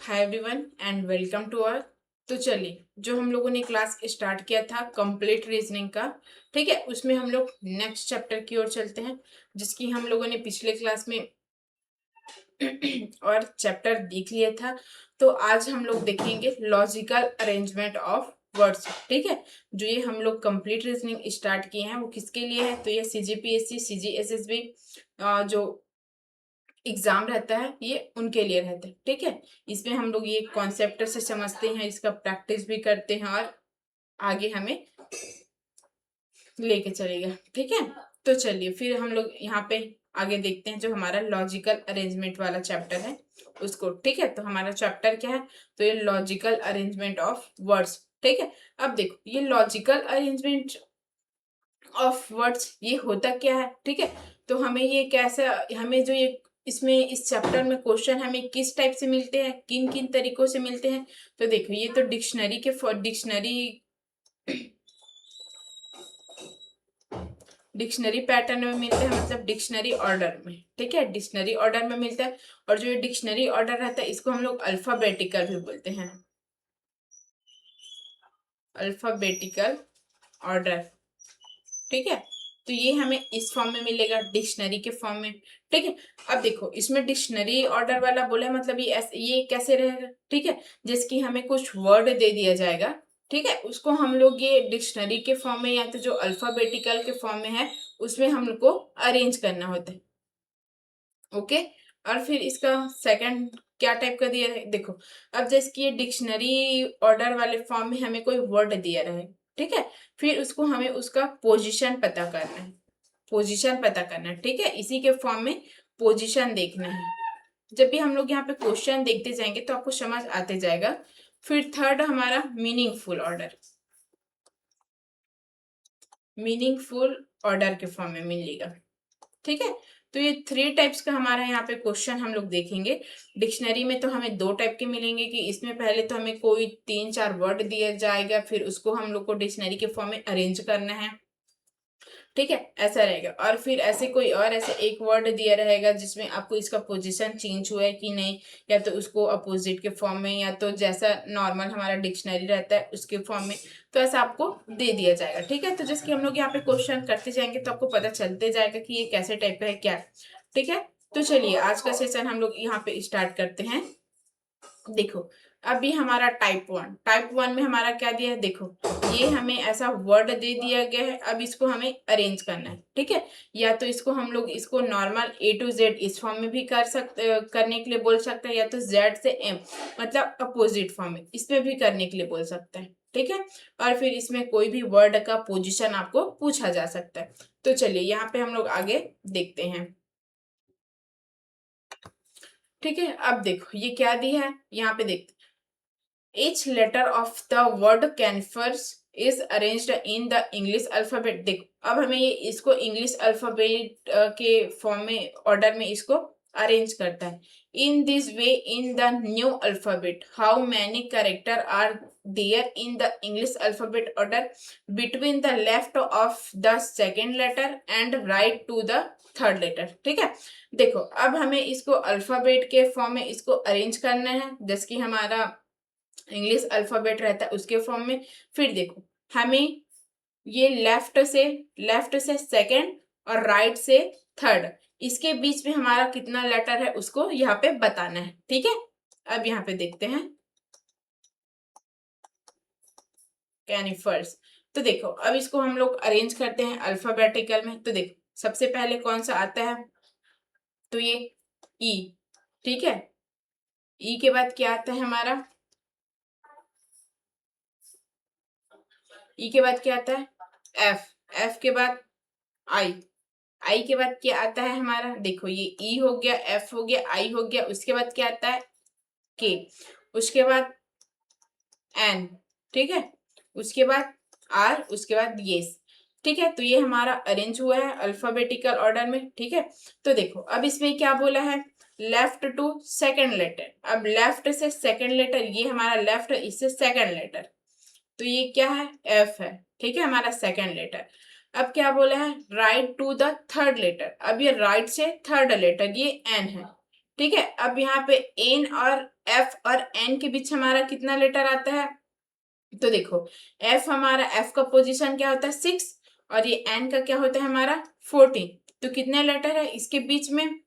Hi everyone and welcome to our. तो चलिए, जो हम लोगों ने क्लास स्टार्ट किया था कंप्लीट रीजनिंग का, ठीक है, उसमें हम लोग नेक्स्ट चैप्टर की ओर चलते हैं, जिसकी हम लोगों ने पिछले क्लास में और चैप्टर देख लिया था। तो आज हम लोग देखेंगे लॉजिकल अरेंजमेंट ऑफ वर्ड्स, ठीक है। जो ये हम लोग कंप्लीट रीजनिंग स्टार्ट किए हैं वो किसके लिए है? तो ये सीजीपीएससी सीजीएसएसबी जो एग्जाम रहता है ये उनके लिए रहता है, ठीक है। इसमें हम लोग ये कॉन्सेप्ट से समझते हैं, इसका प्रैक्टिस भी करते हैं और आगे हमें लेके चलेगा, ठीक है। तो चलिए फिर हम लोग यहाँ पे आगे देखते हैं जो हमारा लॉजिकल अरेंजमेंट वाला चैप्टर है उसको, ठीक है। तो हमारा चैप्टर क्या है? तो ये लॉजिकल अरेंजमेंट ऑफ वर्ड्स, ठीक है। अब देखो ये लॉजिकल अरेंजमेंट ऑफ वर्ड्स ये होता क्या है, ठीक है। तो हमें ये कैसा, हमें जो ये इसमें इस चैप्टर में क्वेश्चन हमें किस टाइप से मिलते हैं, किन किन तरीकों से मिलते हैं? तो देखो ये तो डिक्शनरी पैटर्न में मिलते हैं, मतलब डिक्शनरी ऑर्डर में, ठीक है, डिक्शनरी ऑर्डर में मिलता है। और जो ये डिक्शनरी ऑर्डर रहता है इसको हम लोग अल्फाबेटिकल भी बोलते हैं, अल्फाबेटिकल ऑर्डर, ठीक है। तो ये हमें इस फॉर्म में मिलेगा, डिक्शनरी के फॉर्म में, ठीक है। अब देखो इसमें डिक्शनरी ऑर्डर वाला बोला है, मतलब ये कैसे रहेगा, ठीक है। जिसकी हमें कुछ वर्ड दे दिया जाएगा, ठीक है, उसको हम लोग ये डिक्शनरी के फॉर्म में या तो जो अल्फाबेटिकल के फॉर्म में है उसमें हम लोग को अरेंज करना होता है, ओके। और फिर इसका सेकंड क्या टाइप का दिया है, देखो अब जैसे कि ये डिक्शनरी ऑर्डर वाले फॉर्म में हमें कोई वर्ड दिया रहे, ठीक है। फिर उसको हमें उसका पोजीशन पता करना है, पोजीशन पता करना है, ठीक है। इसी के फॉर्म में पोजीशन देखना है। जब भी हम लोग यहाँ पे क्वेश्चन देखते जाएंगे तो आपको समझ आते जाएगा। फिर थर्ड हमारा मीनिंगफुल ऑर्डर, मीनिंगफुल ऑर्डर के फॉर्म में मिलेगा, ठीक है। तो ये थ्री टाइप्स का हमारा यहाँ पे क्वेश्चन हम लोग देखेंगे। डिक्शनरी में तो हमें दो टाइप के मिलेंगे कि इसमें पहले तो हमें कोई 3-4 वर्ड दिया जाएगा, फिर उसको हम लोग को डिक्शनरी के फॉर्म में अरेंज करना है, ठीक है, ऐसा रहेगा। और फिर ऐसे कोई और ऐसे एक वर्ड दिया रहेगा जिसमें आपको इसका पोजीशन चेंज हुआ है कि नहीं, या तो उसको अपोजिट के फॉर्म में या तो जैसा नॉर्मल हमारा डिक्शनरी रहता है उसके फॉर्म में, तो ऐसा आपको दे दिया जाएगा, ठीक है। तो जैसे कि हम लोग यहाँ पे क्वेश्चन करते जाएंगे तो आपको पता चलते जाएगा कि ये कैसे टाइप का है क्या, ठीक है। तो चलिए आज का सेशन हम लोग यहाँ पे स्टार्ट करते हैं। देखो अभी हमारा टाइप वन में हमारा क्या दिया है, देखो ये हमें ऐसा वर्ड दे दिया गया है, अब इसको हमें अरेंज करना है, ठीक है। या तो इसको हम लोग इसको नॉर्मल ए टू जेड इस फॉर्म में भी कर सकते, करने के लिए बोल सकते हैं, या तो जेड से एम मतलब अपोजिट फॉर्म में इसमें भी करने के लिए बोल सकते हैं, ठीक है। और फिर इसमें कोई भी वर्ड का पोजिशन आपको पूछा जा सकता है। तो चलिए यहाँ पे हम लोग आगे देखते हैं, ठीक है। अब देखो ये क्या दिया है, यहाँ पे देखते each letter of the word canvas is arranged in the English alphabet। देखो अब हमें ये इसको इंग्लिश अल्फाबेट के फॉर्म में ऑर्डर में इसको अरेंज करता है। In this way in the new alphabet how many character are there in the English alphabet order between the left of the second letter and right to the third letter, ठीक है। देखो अब हमें इसको alphabet के form में इसको arrange करना है, जैसे कि हमारा इंग्लिश अल्फाबेट रहता है उसके फॉर्म में। फिर देखो हमें ये लेफ्ट से सेकंड और राइट से थर्ड, इसके बीच में हमारा कितना लेटर है उसको यहाँ पे बताना है, ठीक है। अब यहाँ पे देखते हैं कैनिफर्स। तो देखो अब इसको हम लोग अरेंज करते हैं अल्फाबेटिकल में। तो देखो सबसे पहले कौन सा आता है, तो ये ई, ठीक है। ई के बाद क्या आता है हमारा, ई के बाद क्या आता है एफ, एफ के बाद आई, आई के बाद क्या आता है हमारा, देखो ये ई हो गया, एफ हो गया, आई हो गया, उसके बाद क्या आता है के, उसके बाद एन, ठीक है, उसके बाद आर, उसके बाद येस, ठीक है। तो ये हमारा अरेंज हुआ है अल्फाबेटिकल ऑर्डर में, ठीक है। तो देखो अब इसमें क्या बोला है, लेफ्ट टू सेकंड लेटर। अब लेफ्ट से सेकंड लेटर, ये हमारा लेफ्ट, इससे सेकंड लेटर, तो ये क्या है एफ है, ठीक है, हमारा सेकंड लेटर। अब क्या बोला है right to the third letter, अब ये राइट से थर्ड लेटर ये एन है, ठीक है। अब यहाँ पे एन और एफ और एन के बीच हमारा कितना लेटर आता है, तो देखो एफ हमारा, एफ का पोजीशन क्या होता है 6 और ये एन का क्या होता है हमारा 14, तो कितने लेटर है इसके बीच में,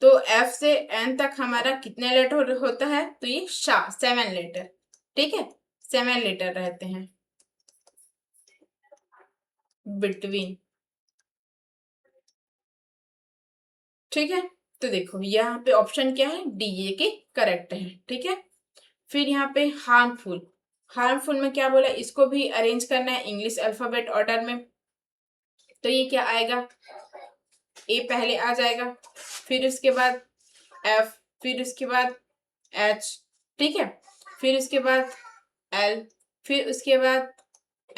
तो एफ से एन तक हमारा कितने लेटर होता है, तो ये 7 लेटर, ठीक है, 7 लेटर रहते हैं बिटवीन, ठीक है। तो देखो यहाँ पे ऑप्शन क्या है, डी ये के करेक्ट है, ठीक है। फिर यहाँ पे हार्मफुल, हार्मफुल में क्या बोला, इसको भी अरेंज करना है इंग्लिश अल्फाबेट ऑर्डर में, तो ये क्या आएगा, ए पहले आ जाएगा, फिर उसके बाद एफ, फिर उसके बाद एच, ठीक है, फिर उसके बाद एल, फिर उसके बाद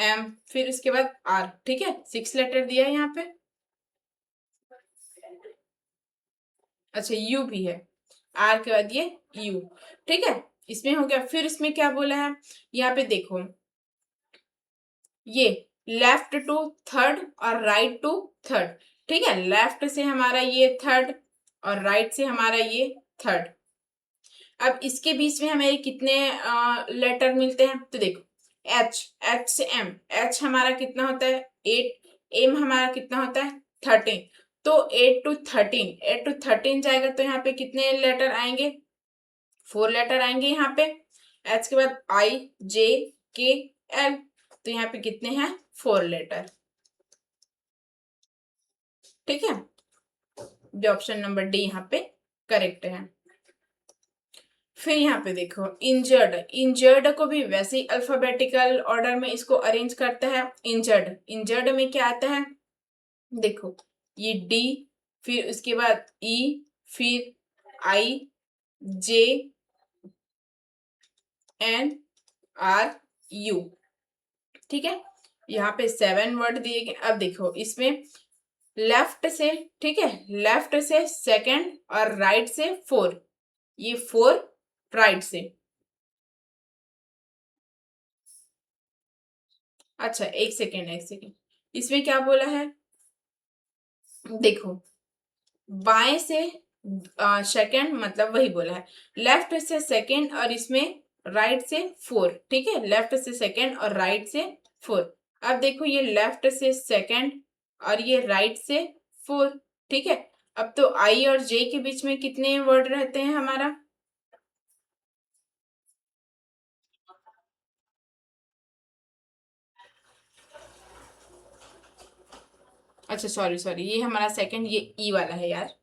एम, फिर उसके बाद आर, ठीक है, 6 लेटर दिया है यहाँ पे। अच्छा यू भी है, आर के बाद ये यू, ठीक है, इसमें हो गया। फिर इसमें क्या बोला है, यहाँ पे देखो ये लेफ्ट टू थर्ड और राइट टू थर्ड, ठीक है, लेफ्ट से हमारा ये थर्ड और राइट से हमारा ये थर्ड। अब इसके बीच में हमें कितने लेटर मिलते हैं, तो देखो एच, एच से एम, एच हमारा कितना होता है 8, एम हमारा कितना होता है 13, तो 8 टू 13, 8 टू 13 जाएगा, तो यहाँ पे कितने लेटर आएंगे, 4 लेटर आएंगे यहाँ पे, एच के बाद आई जे के एल, तो यहाँ पे कितने हैं 4 लेटर, ठीक है, जो ऑप्शन नंबर डी यहाँ पे करेक्ट है। फिर यहाँ पे देखो इंजर्ड, इंजर्ड को भी वैसे ही अल्फाबेटिकल ऑर्डर में इसको अरेंज करता है। इंजर्ड, इंजर्ड में क्या आता है, देखो ये डी, फिर उसके बाद ई, फिर आई जे एन आर यू, ठीक है, यहाँ पे 7 वर्ड दिए गए। अब देखो इसमें लेफ्ट से, ठीक है, लेफ्ट से सेकंड और राइट से 4, ये 4 राइट से, अच्छा एक सेकेंड, एक सेकेंड, इसमें क्या बोला है, देखो बाएं से सेकंड, मतलब वही बोला है, लेफ्ट से सेकंड और इसमें राइट से 4, ठीक है, लेफ्ट से सेकंड और राइट से 4। अब देखो ये लेफ्ट से सेकंड और ये राइट से 4, ठीक है। अब तो आई और जे के बीच में कितने वर्ड रहते हैं हमारा, अच्छा सॉरी सॉरी, ये हमारा सेकंड, ये ई वाला है यार,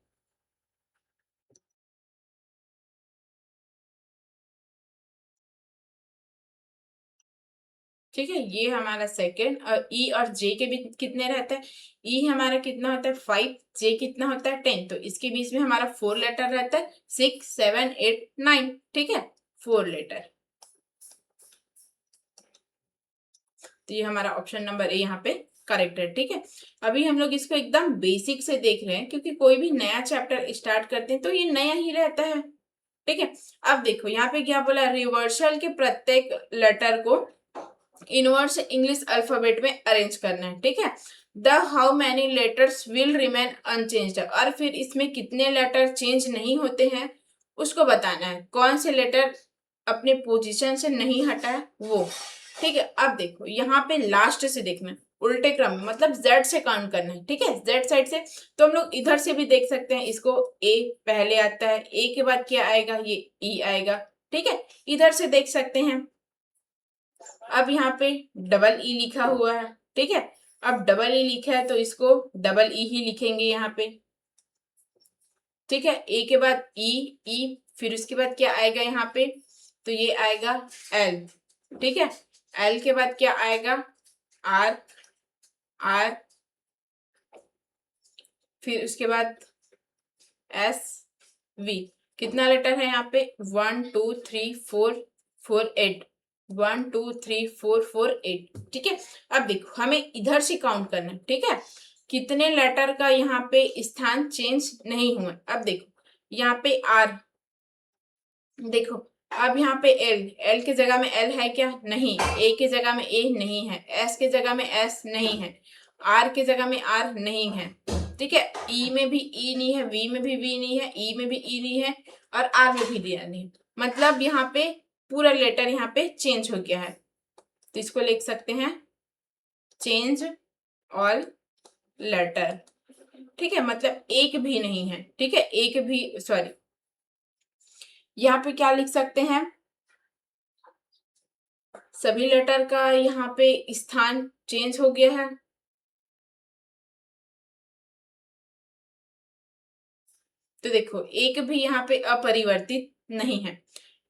ठीक है, ये हमारा सेकंड, और ई और जे के बीच कितने रहता है, ई हमारा कितना होता है 5, जे कितना होता है 10, तो इसके बीच में हमारा 4 लेटर रहता है, 6 7 8 9, ठीक है, 4 लेटर, तो ये हमारा ऑप्शन नंबर ए यहाँ पे करेक्ट है, ठीक है। अभी हम लोग इसको एकदम बेसिक से देख रहे हैं, क्योंकि कोई भी नया चैप्टर स्टार्ट करते हैं तो ये नया ही रहता है, ठीक है। अब देखो यहाँ पे क्या बोला, रिवर्सल के प्रत्येक लेटर को इनवर्स इंग्लिश अल्फाबेट में अरेंज करना है, ठीक है। The how many letters will remain unchanged, और फिर इसमें कितने लेटर चेंज नहीं होते हैं उसको बताना है, कौन से लेटर अपने पोजीशन से नहीं हटा है वो, ठीक है। अब देखो यहाँ पे लास्ट से देखना है, उल्टे क्रम में, मतलब जेड से काउंट करना है, ठीक है, जेड साइड से, तो हम लोग इधर से भी देख सकते हैं, इसको ए पहले आता है, ए के बाद क्या आएगा, ये ई आएगा, ठीक है, इधर से देख सकते हैं। अब यहाँ पे डबल ई लिखा हुआ है, ठीक है, अब डबल ई लिखा है तो इसको डबल ई ही लिखेंगे यहाँ पे, ठीक है, ए के बाद ई, ई, फिर उसके बाद क्या आएगा यहाँ पे, तो ये आएगा एल, ठीक है, एल के बाद क्या आएगा आर, आर, फिर उसके बाद एस वी, कितना लेटर है यहाँ पे 1 2 3 4 4 8, 1 2 3 4 4 8, ठीक है। अब देखो हमें इधर से काउंट करना है, ठीक है, कितने लेटर का यहाँ पे स्थान चेंज नहीं हुआ। अब देखो यहाँ पे आर, देखो अब यहाँ पे एल, एल के जगह में एल है क्या, नहीं, ए के जगह में ए नहीं है, एस के जगह में एस नहीं है, आर के जगह में आर नहीं है, ठीक है, ई में भी ई नहीं है, वी में भी वी नहीं है, ई में भी ई नहीं है और आर में भी डी नहीं है। मतलब यहाँ पे पूरा लेटर यहाँ पे चेंज हो गया है, तो इसको लिख सकते हैं चेंज ऑल लेटर। ठीक है, मतलब एक भी नहीं है। ठीक है, एक भी, सॉरी, यहाँ पे क्या लिख सकते हैं, सभी लेटर का यहाँ पे स्थान चेंज हो गया है। तो देखो एक भी यहाँ पे अपरिवर्तित नहीं है।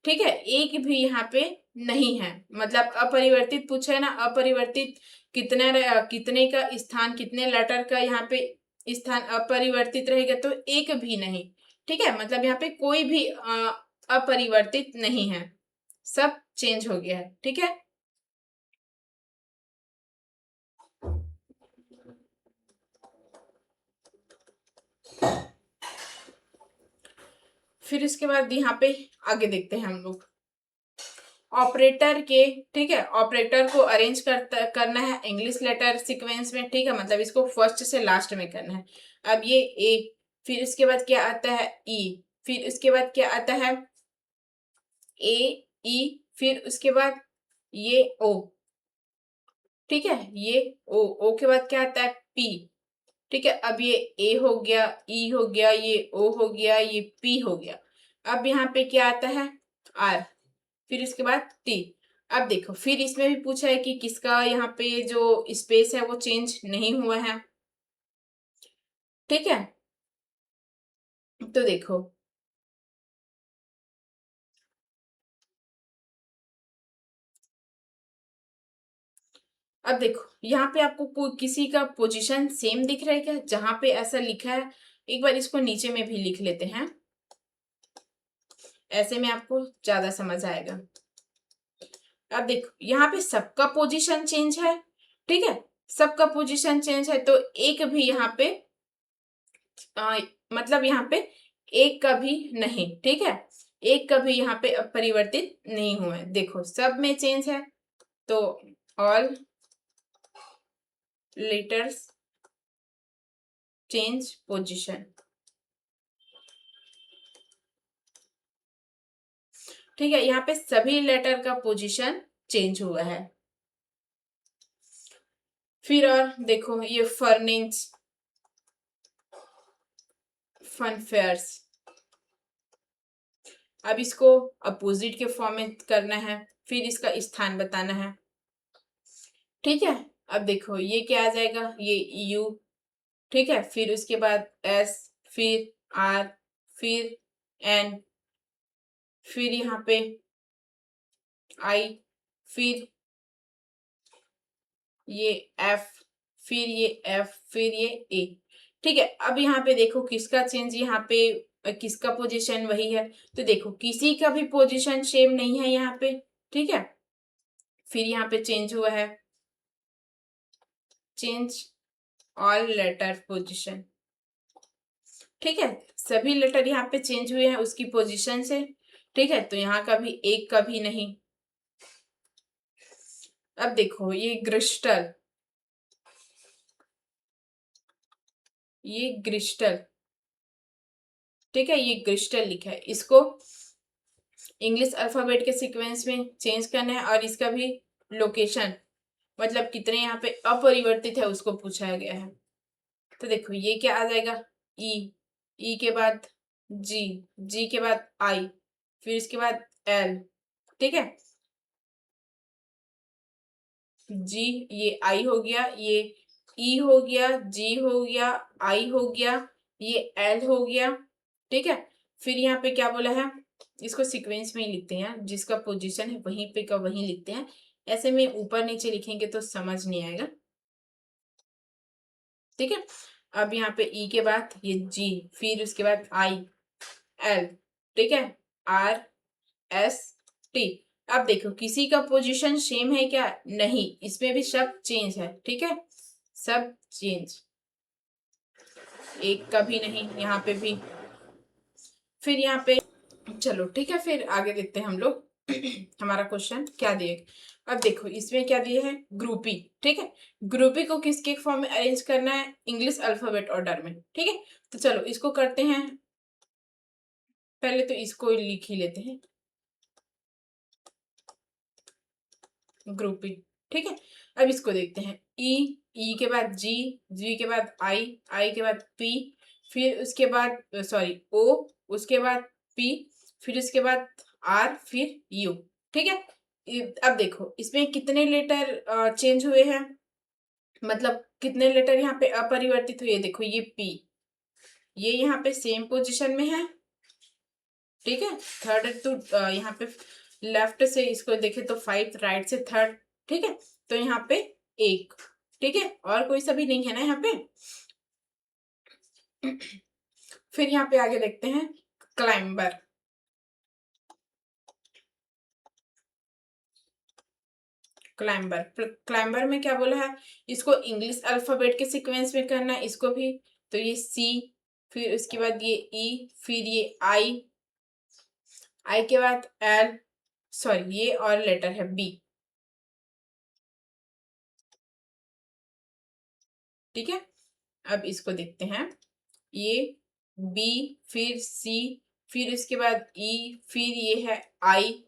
ठीक है, एक भी यहाँ पे नहीं है, मतलब अपरिवर्तित पूछा है ना, अपरिवर्तित कितने का स्थान, कितने लेटर का यहाँ पे स्थान अपरिवर्तित रहेगा, तो एक भी नहीं। ठीक है, मतलब यहाँ पे कोई भी अपरिवर्तित नहीं है, सब चेंज हो गया है। ठीक है, फिर इसके बाद यहाँ पे आगे देखते हैं हम लोग ऑपरेटर के। ठीक है, ऑपरेटर को अरेंज करना है इंग्लिश लेटर सीक्वेंस में। ठीक है, मतलब इसको फर्स्ट से लास्ट में करना है। अब ये ए, फिर इसके बाद क्या आता है ई, फिर उसके बाद क्या आता है ए, ई, फिर उसके बाद ये ओ। ठीक है, ये ओ के बाद क्या आता है पी। ठीक है, अब ये ए हो गया, ई हो गया, ये ओ हो गया, ये पी हो गया। अब यहाँ पे क्या आता है आर, फिर इसके बाद टी। अब देखो फिर इसमें भी पूछा है कि किसका यहाँ पे जो स्पेस है वो चेंज नहीं हुआ है। ठीक है, तो देखो अब देखो यहाँ पे आपको कोई किसी का पोजीशन सेम दिख रहा है क्या, जहां पे ऐसा लिखा है। एक बार इसको नीचे में भी लिख लेते हैं, ऐसे में आपको ज्यादा समझ आएगा। अब देखो यहाँ पे सबका पोजीशन चेंज है। ठीक है, सबका पोजीशन चेंज है, तो एक भी यहाँ पे मतलब यहाँ पे एक का भी नहीं। ठीक है, एक का भी यहाँ पे अब परिवर्तित नहीं हुआ है, देखो सब में चेंज है। तो ऑल लेटर्स चेंज पोजीशन। ठीक है, यहाँ पे सभी लेटर का पोजीशन चेंज हुआ है। फिर और देखो ये फर्निंग्स, फनफेयर्स, अब इसको अपोजिट के फॉर्म में करना है, फिर इसका स्थान बताना है। ठीक है, अब देखो ये क्या आ जाएगा, ये यू। ठीक है, फिर उसके बाद एस, फिर आर, फिर एन, फिर यहाँ पे आई, फिर ये एफ, फिर ये एफ, फिर ये ए। ठीक है, अब यहाँ पे देखो किसका चेंज, यहाँ पे किसका पोजीशन वही है। तो देखो किसी का भी पोजीशन सेम नहीं है यहाँ पे। ठीक है, फिर यहाँ पे चेंज हुआ है, चेंज ऑल लेटर पोजीशन। ठीक है, सभी लेटर यहाँ पे चेंज हुए हैं उसकी पोजीशन से। ठीक है, तो यहाँ का भी एक का भी नहीं। अब देखो ये क्रिस्टल, ये क्रिस्टल। ठीक है, ये क्रिस्टल लिखा है, इसको इंग्लिश अल्फाबेट के सीक्वेंस में चेंज करना है और इसका भी लोकेशन, मतलब कितने यहाँ पे अपरिवर्तित है उसको पूछा गया है। तो देखो ये क्या आ जाएगा ई, ई के बाद जी, जी के बाद आई, फिर इसके बाद एल। ठीक है, जी, ये आई हो गया, ये ई हो गया, जी हो गया, आई हो गया, ये एल हो गया। ठीक है, फिर यहाँ पे क्या बोला है, इसको सीक्वेंस में ही लिखते हैं, जिसका पोजीशन है वहीं पे का वहीं लिखते हैं। ऐसे में ऊपर नीचे लिखेंगे तो समझ नहीं आएगा। ठीक है, अब यहाँ पे ई के बाद ये जी, फिर उसके बाद आई, एल। ठीक है, आर, एस, टी। अब देखो किसी का पोजीशन सेम है क्या, नहीं, इसमें भी सब चेंज है। ठीक है, सब चेंज, एक का भी नहीं यहाँ पे भी। फिर यहाँ पे चलो ठीक है, फिर आगे देखते हैं हम लोग हमारा क्वेश्चन क्या दिए। अब देखो इसमें क्या दिए हैं, ग्रुपी। ठीक है, ग्रुपी को किसके फॉर्म में अरेंज करना है, इंग्लिश अल्फाबेट ऑर्डर में। ठीक है, तो चलो इसको करते हैं। पहले तो इसको लिख ही लेते हैं, ग्रुपी। ठीक है, अब इसको देखते हैं। ई, ई के बाद जी, जी के बाद आई के बाद पी, फिर उसके बाद सॉरी ओ, उसके बाद पी, फिर उसके बाद आर, फिर यू। ठीक है, अब देखो इसमें कितने लेटर चेंज हुए हैं, मतलब कितने लेटर यहाँ पे अपरिवर्तित हुए। देखो ये पी, ये यहाँ पे सेम पोजीशन में है। ठीक है, थर्ड तो यहाँ पे लेफ्ट से इसको देखे तो 5, राइट से थर्ड। ठीक है, तो यहाँ पे एक। ठीक है, और कोई सा भी नहीं है ना यहाँ पे। फिर यहाँ पे आगे देखते हैं क्लाइंबर। क्लाइंबर, क्लाइंबर में क्या बोला है, इसको इंग्लिश अल्फाबेट के सीक्वेंस में करना है इसको भी। तो ये सी, फिर उसके बाद ये ई, फिर ये आई, आई के बाद एल, सॉरी ये और लेटर है बी। ठीक है, अब इसको देखते हैं। ये बी, फिर सी, फिर इसके बाद ई, फिर ये है आई,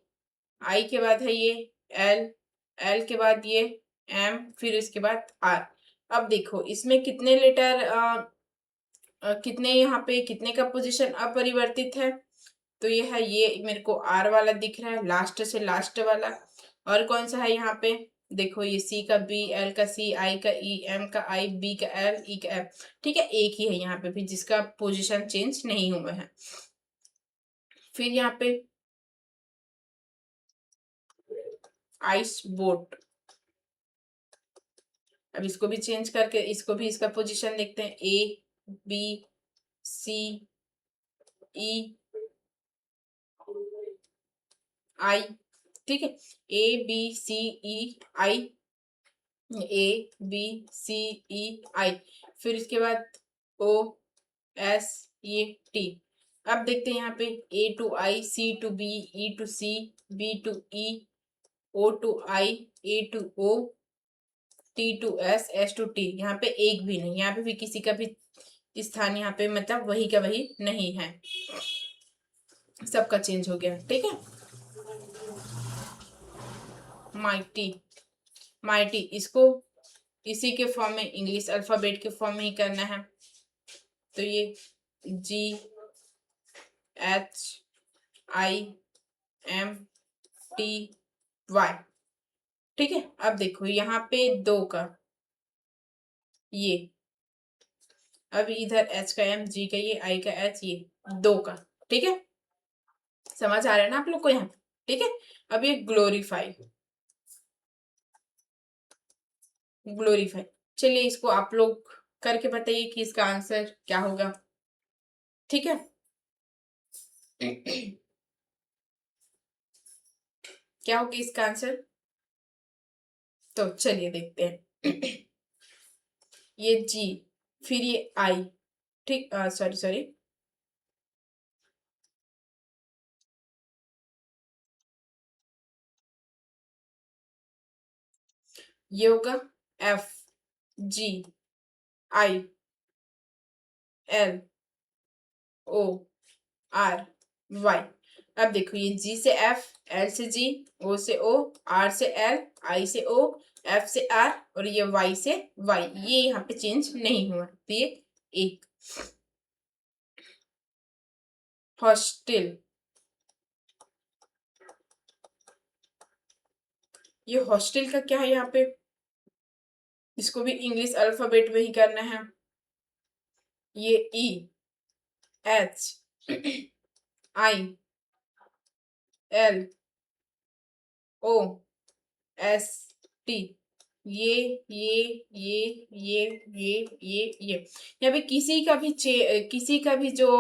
आई के बाद है ये एल, एल के बाद ये एम, फिर इसके बाद आर। अब देखो इसमें कितने लेटर कितने यहाँ पे कितने का पोजीशन अपरिवर्तित है। तो ये है, ये मेरे को आर वाला दिख रहा है, लास्ट से लास्ट वाला। और कौन सा है यहाँ पे, देखो ये सी का बी, एल का सी, आई का ई, एम का आई, बी का एल, ई का एफ। ठीक है, एक ही है यहाँ पे भी जिसका पोजीशन चेंज नहीं हुआ है। फिर यहाँ पे आइस बोट। अब इसको भी चेंज करके इसको भी इसका पोजीशन देखते हैं, ए, बी, सी, ई, आई। ठीक है, A B C E I, A B C ई आई, फिर इसके बाद ओ एस, ये टी। अब देखते हैं यहाँ पे A to I, C to B, E to C, B to E, O to I, A to O, T to S, S to T. यहाँ पे एक भी नहीं, यहाँ पे भी किसी का भी स्थान यहाँ पे मतलब वही का वही नहीं है, सबका चेंज हो गया। ठीक है, माइटी, माइटी इसको इसी के फॉर्म में इंग्लिश अल्फाबेट के फॉर्म में ही करना है। तो ये G H I M T Y. ठीक है, अब देखो यहाँ पे दो का ये, अब इधर एच का एम, जी का ये, आई का एच, ये दो का। ठीक है, समझ आ रहा है ना आप लोग को यहाँ। ठीक है, अब ये ग्लोरीफाई, ग्लोरीफाई। चलिए इसको आप लोग करके बताइए कि इसका आंसर क्या होगा। ठीक है, क्या होगा इसका आंसर, तो चलिए देखते हैं। ये जी, फिर ये आई। ठीक, सॉरी सॉरी, ये होगा F, G, I, L, O, R, Y. अब देखो ये जी से एफ, एल से जी, ओ से ओ, आर से एल, आई से ओ, एफ से आर, और ये वाई से वाई, ये यहाँ पे चेंज नहीं हुआ। तो ये एक हॉस्टल, ये हॉस्टल का क्या है यहाँ पे, इसको भी इंग्लिश अल्फाबेट में ही करना है। ये E H I L O S T, ये ये ये ये ये यहाँ पे किसी का भी जो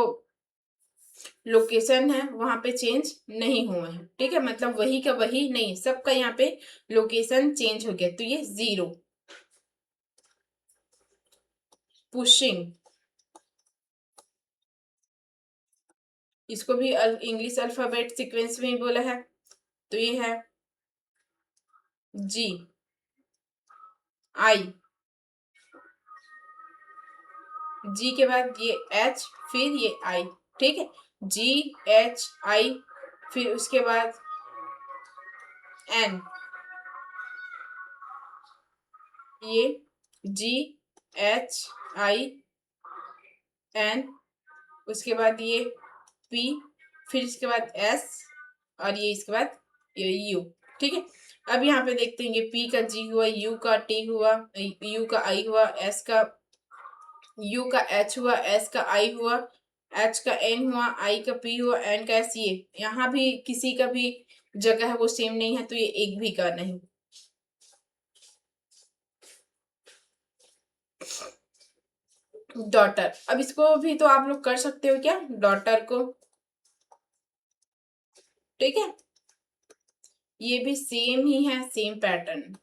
लोकेशन है वहां पे चेंज नहीं हुआ है। ठीक है, मतलब वही का वही नहीं, सबका यहाँ पे लोकेशन चेंज हो गया। तो ये जीरो। पुशिंग, इसको भी इंग्लिश अल्फाबेट सीक्वेंस में ही बोला है। तो ये है G I, G के बाद ये H, फिर ये I, ठीक है, G H I, फिर उसके बाद N, ये G H I N, उसके बाद ये P, फिर इसके बाद S, और ये इसके बाद ये U, ठीक है। अब यहाँ पे देखते हैं, ये P का G हुआ, U का T हुआ, U का I हुआ, S का U का H हुआ, S का I हुआ, H का N हुआ, I का P हुआ, N का S, ये यहाँ भी किसी का भी जगह है वो सेम नहीं है, तो ये एक भी का नहीं। डॉटर, अब इसको भी तो आप लोग कर सकते हो क्या, डॉटर को, ठीक है, ये भी सेम ही है, सेम पैटर्न।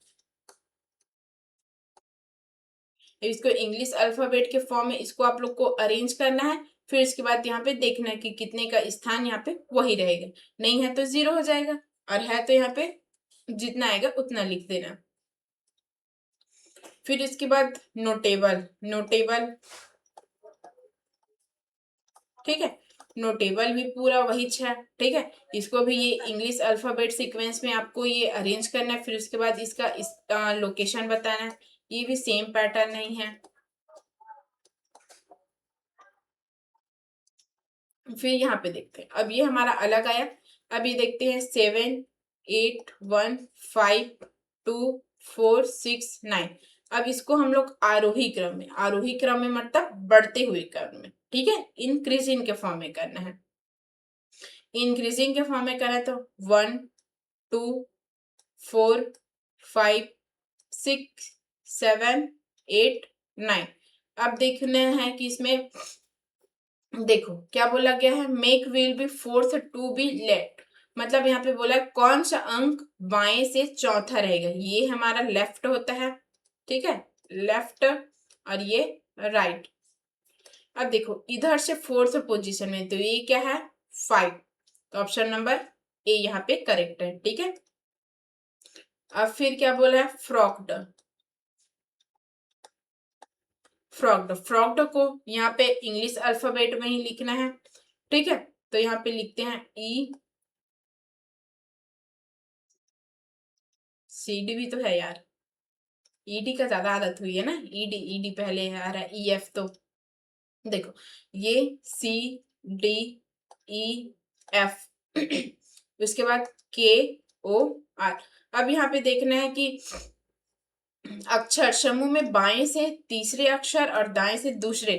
इसको इंग्लिश अल्फाबेट के फॉर्म में इसको आप लोग को अरेंज करना है, फिर इसके बाद यहाँ पे देखना है कि कितने का स्थान यहाँ पे वही रहेगा, नहीं है तो 0 हो जाएगा, और है तो यहाँ पे जितना आएगा उतना लिख देना। फिर इसके बाद नोटेबल, नोटेबल, ठीक है, नोटेबल भी पूरा वही है, ठीक है, इसको भी ये इंग्लिश अल्फाबेट सीक्वेंस में आपको ये अरेंज करना है, फिर उसके बाद इसका लोकेशन बताना है, ये भी सेम पैटर्न नहीं है। फिर यहाँ पे देखते हैं, अब ये हमारा अलग आया, अब ये देखते हैं 7 8 1 5 2 4 6 9, अब इसको हम लोग आरोही क्रम में, आरोही क्रम में मतलब बढ़ते हुए क्रम में, ठीक है, इंक्रीजिंग के फॉर्म में करना है, इंक्रीजिंग के फॉर्म में करना, तो 1 2 4 5 6 7 8 9। अब देखना है कि इसमें देखो क्या बोला गया है, make will be fourth to be left, मतलब यहाँ पे बोला है कौन सा अंक बाएं से चौथा रहेगा, ये हमारा लेफ्ट होता है, ठीक है, लेफ्ट, और ये राइट। अब देखो इधर से फोर्थ पोजीशन में, तो ये क्या है 5, तो ऑप्शन नंबर ए यहाँ पे करेक्ट है, ठीक है। अब फिर क्या बोला है, फ्रॉक्ड, फ्रॉक्ड, फ्रॉक्ड को यहाँ पे इंग्लिश अल्फाबेट में ही लिखना है, ठीक है, तो यहाँ पे लिखते हैं ई, सी डी भी तो है यार, ईडी का ज्यादा आदत हुई है ना, ईडी ईडी पहले आ रहा है, ई एफ, तो देखो ये सी डी ई एफ, उसके बाद के ओ आर। अब यहाँ पे देखना है कि अक्षर समूह में बाएं से तीसरे अक्षर और दाएं से दूसरे,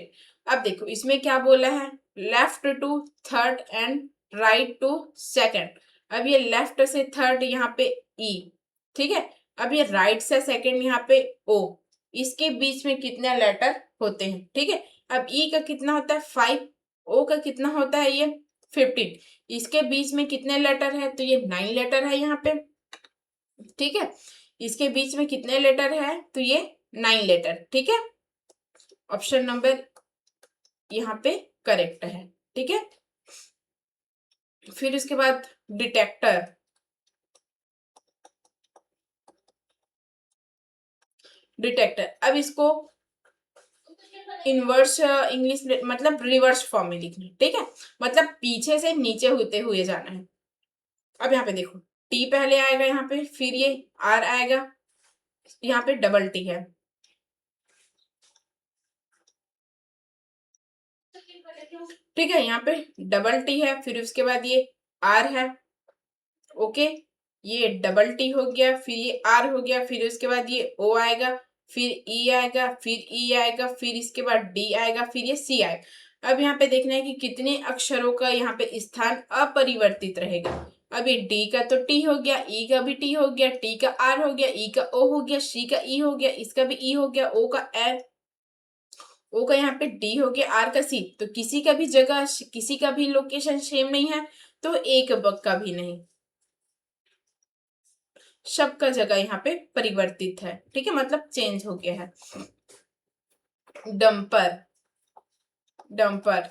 अब देखो इसमें क्या बोला है, left to third and right to second, अब ये लेफ्ट से थर्ड यहाँ पे ई, ठीक है, अब ये राइट से सेकंड यहाँ पे ओ, इसके बीच में कितने लेटर होते हैं, ठीक है, अब ई का कितना होता है 5, ओ का कितना होता है ये 15, इसके बीच में कितने लेटर है, तो ये 9 लेटर है यहाँ पे, ठीक है, इसके बीच में कितने लेटर है, तो ये 9 लेटर, ठीक है, ऑप्शन नंबर यहाँ पे करेक्ट है, ठीक है। फिर इसके बाद डिटेक्टर, डिटेक्टर, अब इसको इनवर्स इंग्लिश मतलब रिवर्स फॉर्म में लिखना है, ठीक है, मतलब पीछे से नीचे होते हुए जाना है। अब यहाँ पे देखो टी पहले आएगा यहाँ पे, फिर ये आर आएगा, यहाँ पे डबल टी है, ठीक है, यहाँ पे डबल टी है, फिर उसके बाद ये आर है, ओके, ये डबल टी हो गया, फिर ये आर हो गया, फिर उसके बाद ये ओ आएगा, फिर ई आएगा, फिर ई आएगा, फिर इसके बाद डी आएगा, फिर ये सी आएगा। अब यहाँ पे देखना है कि कितने अक्षरों का यहाँ पे स्थान अपरिवर्तित रहेगा, अब ये डी का तो टी हो गया, ई का भी टी हो गया, टी का आर हो गया, ई का ओ हो गया, सी का ई हो गया, इसका भी ई हो गया, ओ का एल, ओ का यहाँ पे डी हो गया, आर का सी, तो किसी का भी जगह किसी का भी लोकेशन सेम नहीं है, तो एक बग का भी नहीं, सबका जगह यहाँ पे परिवर्तित है, ठीक है, मतलब चेंज हो गया है। डंपर, डंपर,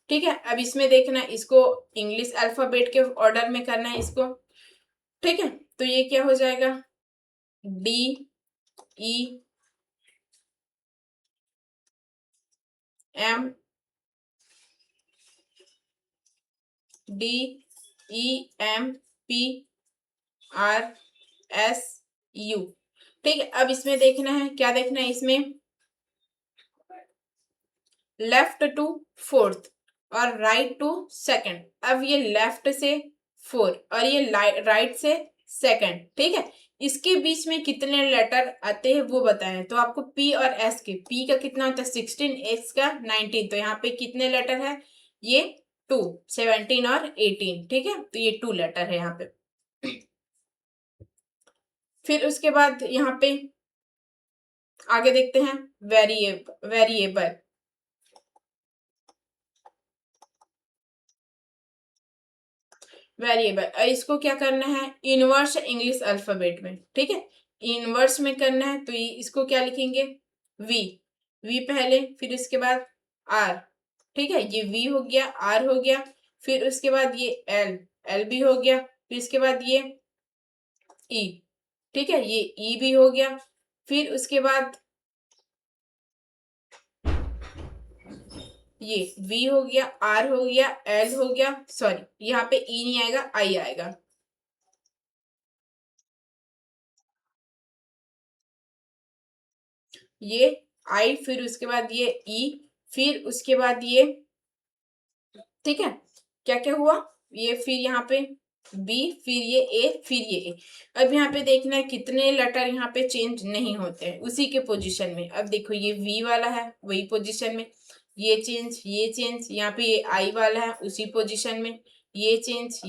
ठीक है, अब इसमें देखना इसको इंग्लिश अल्फाबेट के ऑर्डर में करना है इसको, ठीक है, तो ये क्या हो जाएगा, D E M D E M P R S U. ठीक है, अब इसमें देखना है, क्या देखना है इसमें, लेफ्ट टू फोर्थ और राइट टू सेकंड। अब ये लेफ्ट से फोर और ये राइट से सेकंड, ठीक है, इसके बीच में कितने लेटर आते हैं वो बताएं। तो आपको पी और एस के, पी का कितना होता है 16, एस का 19, तो यहाँ पे कितने लेटर है, ये 2, 17 और 18, ठीक है, तो ये 2 लेटर है यहाँ पे। फिर उसके बाद यहाँ पे आगे देखते हैं, वेरिएबल वेरिएबल इसको क्या करना है, इनवर्स इंग्लिश अल्फाबेट में, ठीक है, इनवर्स में करना है, तो इसको क्या लिखेंगे, वी, वी पहले, फिर इसके बाद आर, ठीक है, ये वी हो गया, आर हो गया, फिर उसके बाद ये एल, एल भी हो गया, फिर इसके बाद ये ई, ठीक है, ये ई भी हो गया, फिर उसके बाद ये V हो गया, R हो गया, L हो गया, सॉरी यहाँ पे E नहीं आएगा, I आएगा, ये I, फिर उसके बाद ये E, फिर उसके बाद ये, ठीक है, क्या क्या हुआ, ये फिर यहाँ पे B, फिर ये A, फिर ये A। अब यहाँ पे देखना है कितने लेटर यहाँ पे चेंज नहीं होते हैं उसी के पोजीशन में। अब देखो ये V वाला है वही पोजीशन में, ये चेंज, यहाँ पे ये I वाला है उसी पोजीशन में, ये चेंज,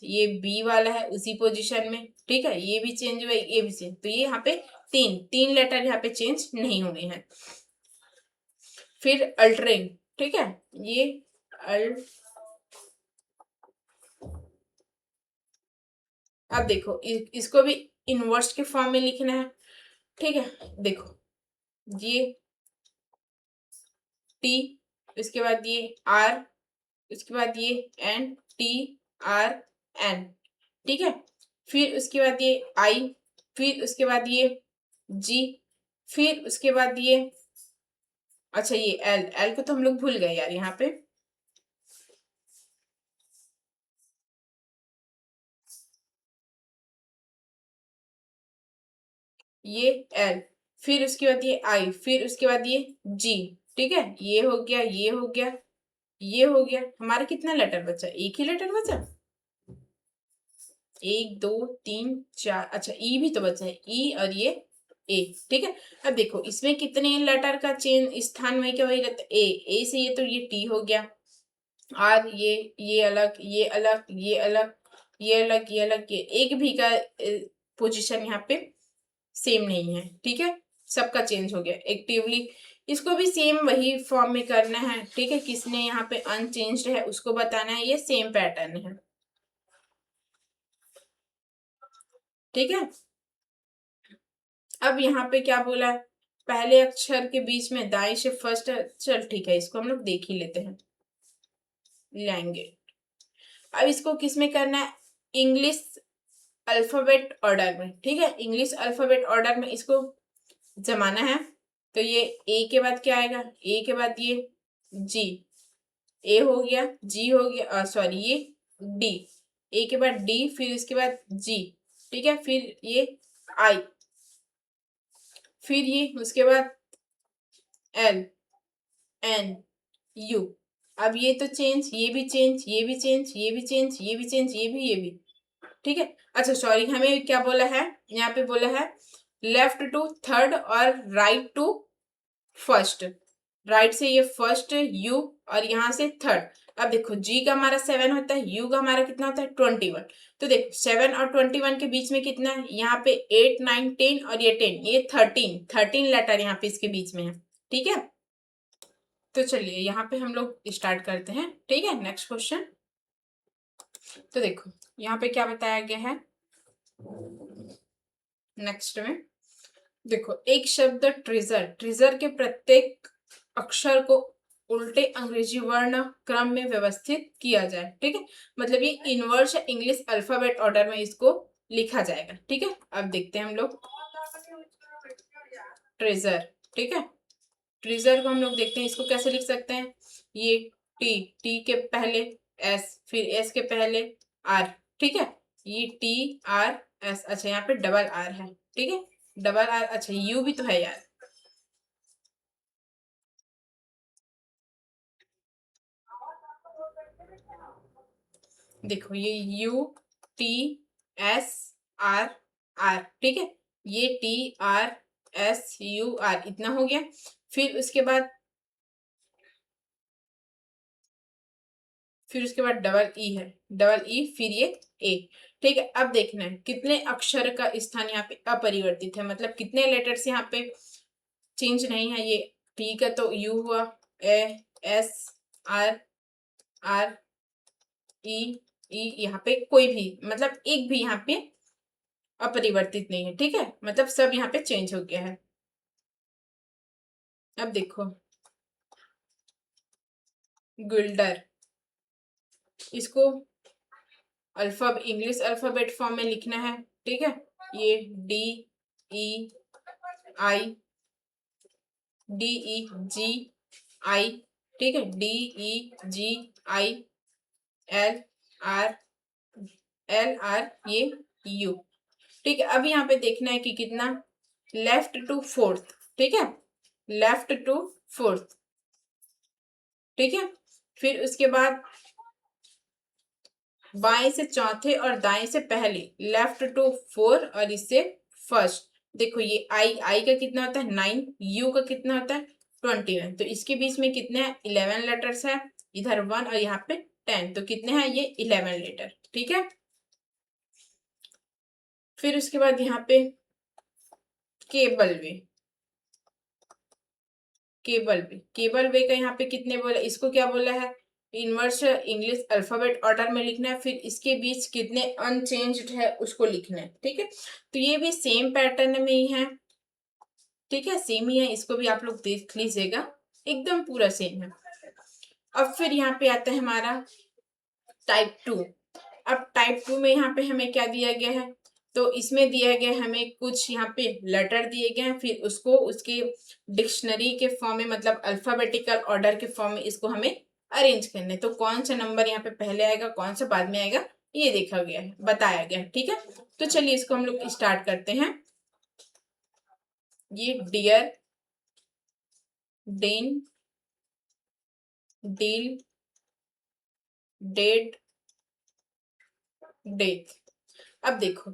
ये B वाला है उसी पोजीशन में, ठीक है, ये भी चेंज हुआ, ये भी चेंज, तो ये यहाँ पे तीन लेटर यहाँ पे चेंज नहीं हुए हैं। फिर अल्टरिंग, ठीक है, ये अब देखो इसको भी इनवर्स के फॉर्म में लिखना है, ठीक है, देखो ये टी, उसके बाद ये आर, उसके बाद ये एन, टी आर एन, ठीक है, फिर उसके बाद ये आई, फिर उसके बाद ये जी, फिर उसके बाद ये, अच्छा ये एल, एल को तो हम लोग भूल गए यार यहाँ पे, ये एल, फिर उसके बाद ये आई, फिर उसके बाद ये जी, ठीक है, ये हो गया, ये हो गया, ये हो गया, हमारा कितना लेटर बचा, एक ही लेटर बचा, 1 2 3 4, अच्छा ई भी तो बचा है, ई और ये ए, ठीक है। अब देखो इसमें कितने लेटर का चेंज स्थान में क्या वही रहता है, ए से ये तो ये टी हो गया, आर ये अलग, ये अलग, ये अलग, ये अलग, ये अलग, ये एक भी का पोजीशन यहाँ पे सेम नहीं है, ठीक है, सबका चेंज हो गया एक्टिवली। इसको भी सेम वही फॉर्म में करना है, ठीक है, किसने यहाँ पे अनचेंज्ड है उसको बताना है, ये सेम पैटर्न है, ठीक है। अब यहाँ पे क्या बोला है, पहले अक्षर के बीच में दाएं से फर्स्ट, चल ठीक है इसको हम लोग देख ही लेते हैं, लेंगे। अब इसको किस में करना है, इंग्लिश अल्फाबेट ऑर्डर में, ठीक है, इंग्लिश अल्फाबेट ऑर्डर में इसको जमाना है। तो ये ए के बाद क्या आएगा, ए के बाद ये जी, ए हो गया, जी हो गया, सॉरी ये डी, ए के बाद डी, फिर इसके बाद जी, ठीक है, फिर ये आई, फिर ये उसके बाद एल एन यू। अब ये तो चेंज, ये भी चेंज, ये भी चेंज, ये भी चेंज, ये भी चेंज, ये भी, ठीक है। अच्छा सॉरी हमें क्या बोला है, यहाँ पे बोला है लेफ्ट टू थर्ड और राइट टू फर्स्ट, राइट से ये फर्स्ट यू और यहाँ से थर्ड। अब देखो जी का हमारा 7 होता है, यू का हमारा कितना होता है 21, तो देखो 7 और 21 के बीच में कितना है, यहाँ पे 8 9 10 और ये 10, ये 13 लेटर यहाँ पे इसके बीच में है, ठीक है। तो चलिए यहाँ पे हम लोग स्टार्ट करते हैं, ठीक है, नेक्स्ट क्वेश्चन। तो देखो यहाँ पे क्या बताया गया है, नेक्स्ट में देखो एक शब्द ट्रेजर, ट्रेजर के प्रत्येक अक्षर को उल्टे अंग्रेजी वर्ण क्रम में व्यवस्थित किया जाए, ठीक है, मतलब ये इनवर्स इंग्लिश अल्फाबेट ऑर्डर में इसको लिखा जाएगा। ठीक है, अब देखते हैं हम लोग ट्रेजर। ठीक है, ट्रेजर को हम लोग देखते हैं, इसको कैसे लिख सकते हैं। ये टी, टी के पहले एस, फिर एस के पहले आर। ठीक है, ये टी आर एस। अच्छा, यहाँ पे डबल आर है। ठीक है, डबल आर। अच्छा, यू भी तो है यार। देखो ये U T S R R. ठीक है, ये T R S U R, इतना हो गया। फिर उसके बाद डबल ई है, डबल ई, फिर ये ए। ठीक है, अब देखना है कितने अक्षर का स्थान यहाँ पे अपरिवर्तित है, मतलब कितने लेटर्स यहाँ पे चेंज नहीं है। ये टी का तो यू हुआ, A S R R E E, यहाँ पे कोई भी मतलब एक भी यहाँ पे अपरिवर्तित नहीं है। ठीक है, मतलब सब यहाँ पे चेंज हो गया है। अब देखो गुल्डर, इसको इंग्लिश अल्फाबेट फॉर्म में लिखना है। ठीक है, ये D E I, D E G I. ठीक है, D E G I L R, L R ये यू। ठीक है, अब यहाँ पे देखना है कि कितना, लेफ्ट टू फोर्थ। ठीक है, लेफ्ट टू फोर्थ। ठीक है, फिर उसके बाद बाएं से चौथे और दाएं से पहले, लेफ्ट टू फोर और इससे फर्स्ट। देखो ये आई, आई का कितना होता है 9, यू का कितना होता है 21, तो इसके बीच में कितने हैं 11 लेटर्स है। इधर 1 और यहाँ पे 10, तो कितने हैं ये 11 लेटर। ठीक है, फिर उसके बाद यहाँ पे केबल वे, केबल वे का यहाँ पे कितने बोला, इसको क्या बोला है, इनवर्स इंग्लिश अल्फाबेट ऑर्डर में लिखना है, फिर इसके बीच कितने अनचेंज्ड है उसको लिखना है। ठीक है, तो ये भी सेम पैटर्न में ही है। ठीक है, सेम ही है, इसको भी आप लोग देख लीजिएगा, एकदम पूरा सेम है। अब फिर यहाँ पे आता है हमारा टाइप 2। अब टाइप 2 में यहाँ पे हमें क्या दिया गया है, तो इसमें दिया गया है हमें कुछ यहाँ पे लेटर दिए गए हैं, फिर उसको उसके डिक्शनरी के फॉर्म में, मतलब अल्फाबेटिकल ऑर्डर के फॉर्म में इसको हमें अरेंज करना है। तो कौन सा नंबर यहाँ पे पहले आएगा, कौन सा बाद में आएगा, ये देखा गया है, बताया गया है। ठीक है, तो चलिए इसको हम लोग स्टार्ट करते हैं। ये dear, den, deal, date, death. अब देखो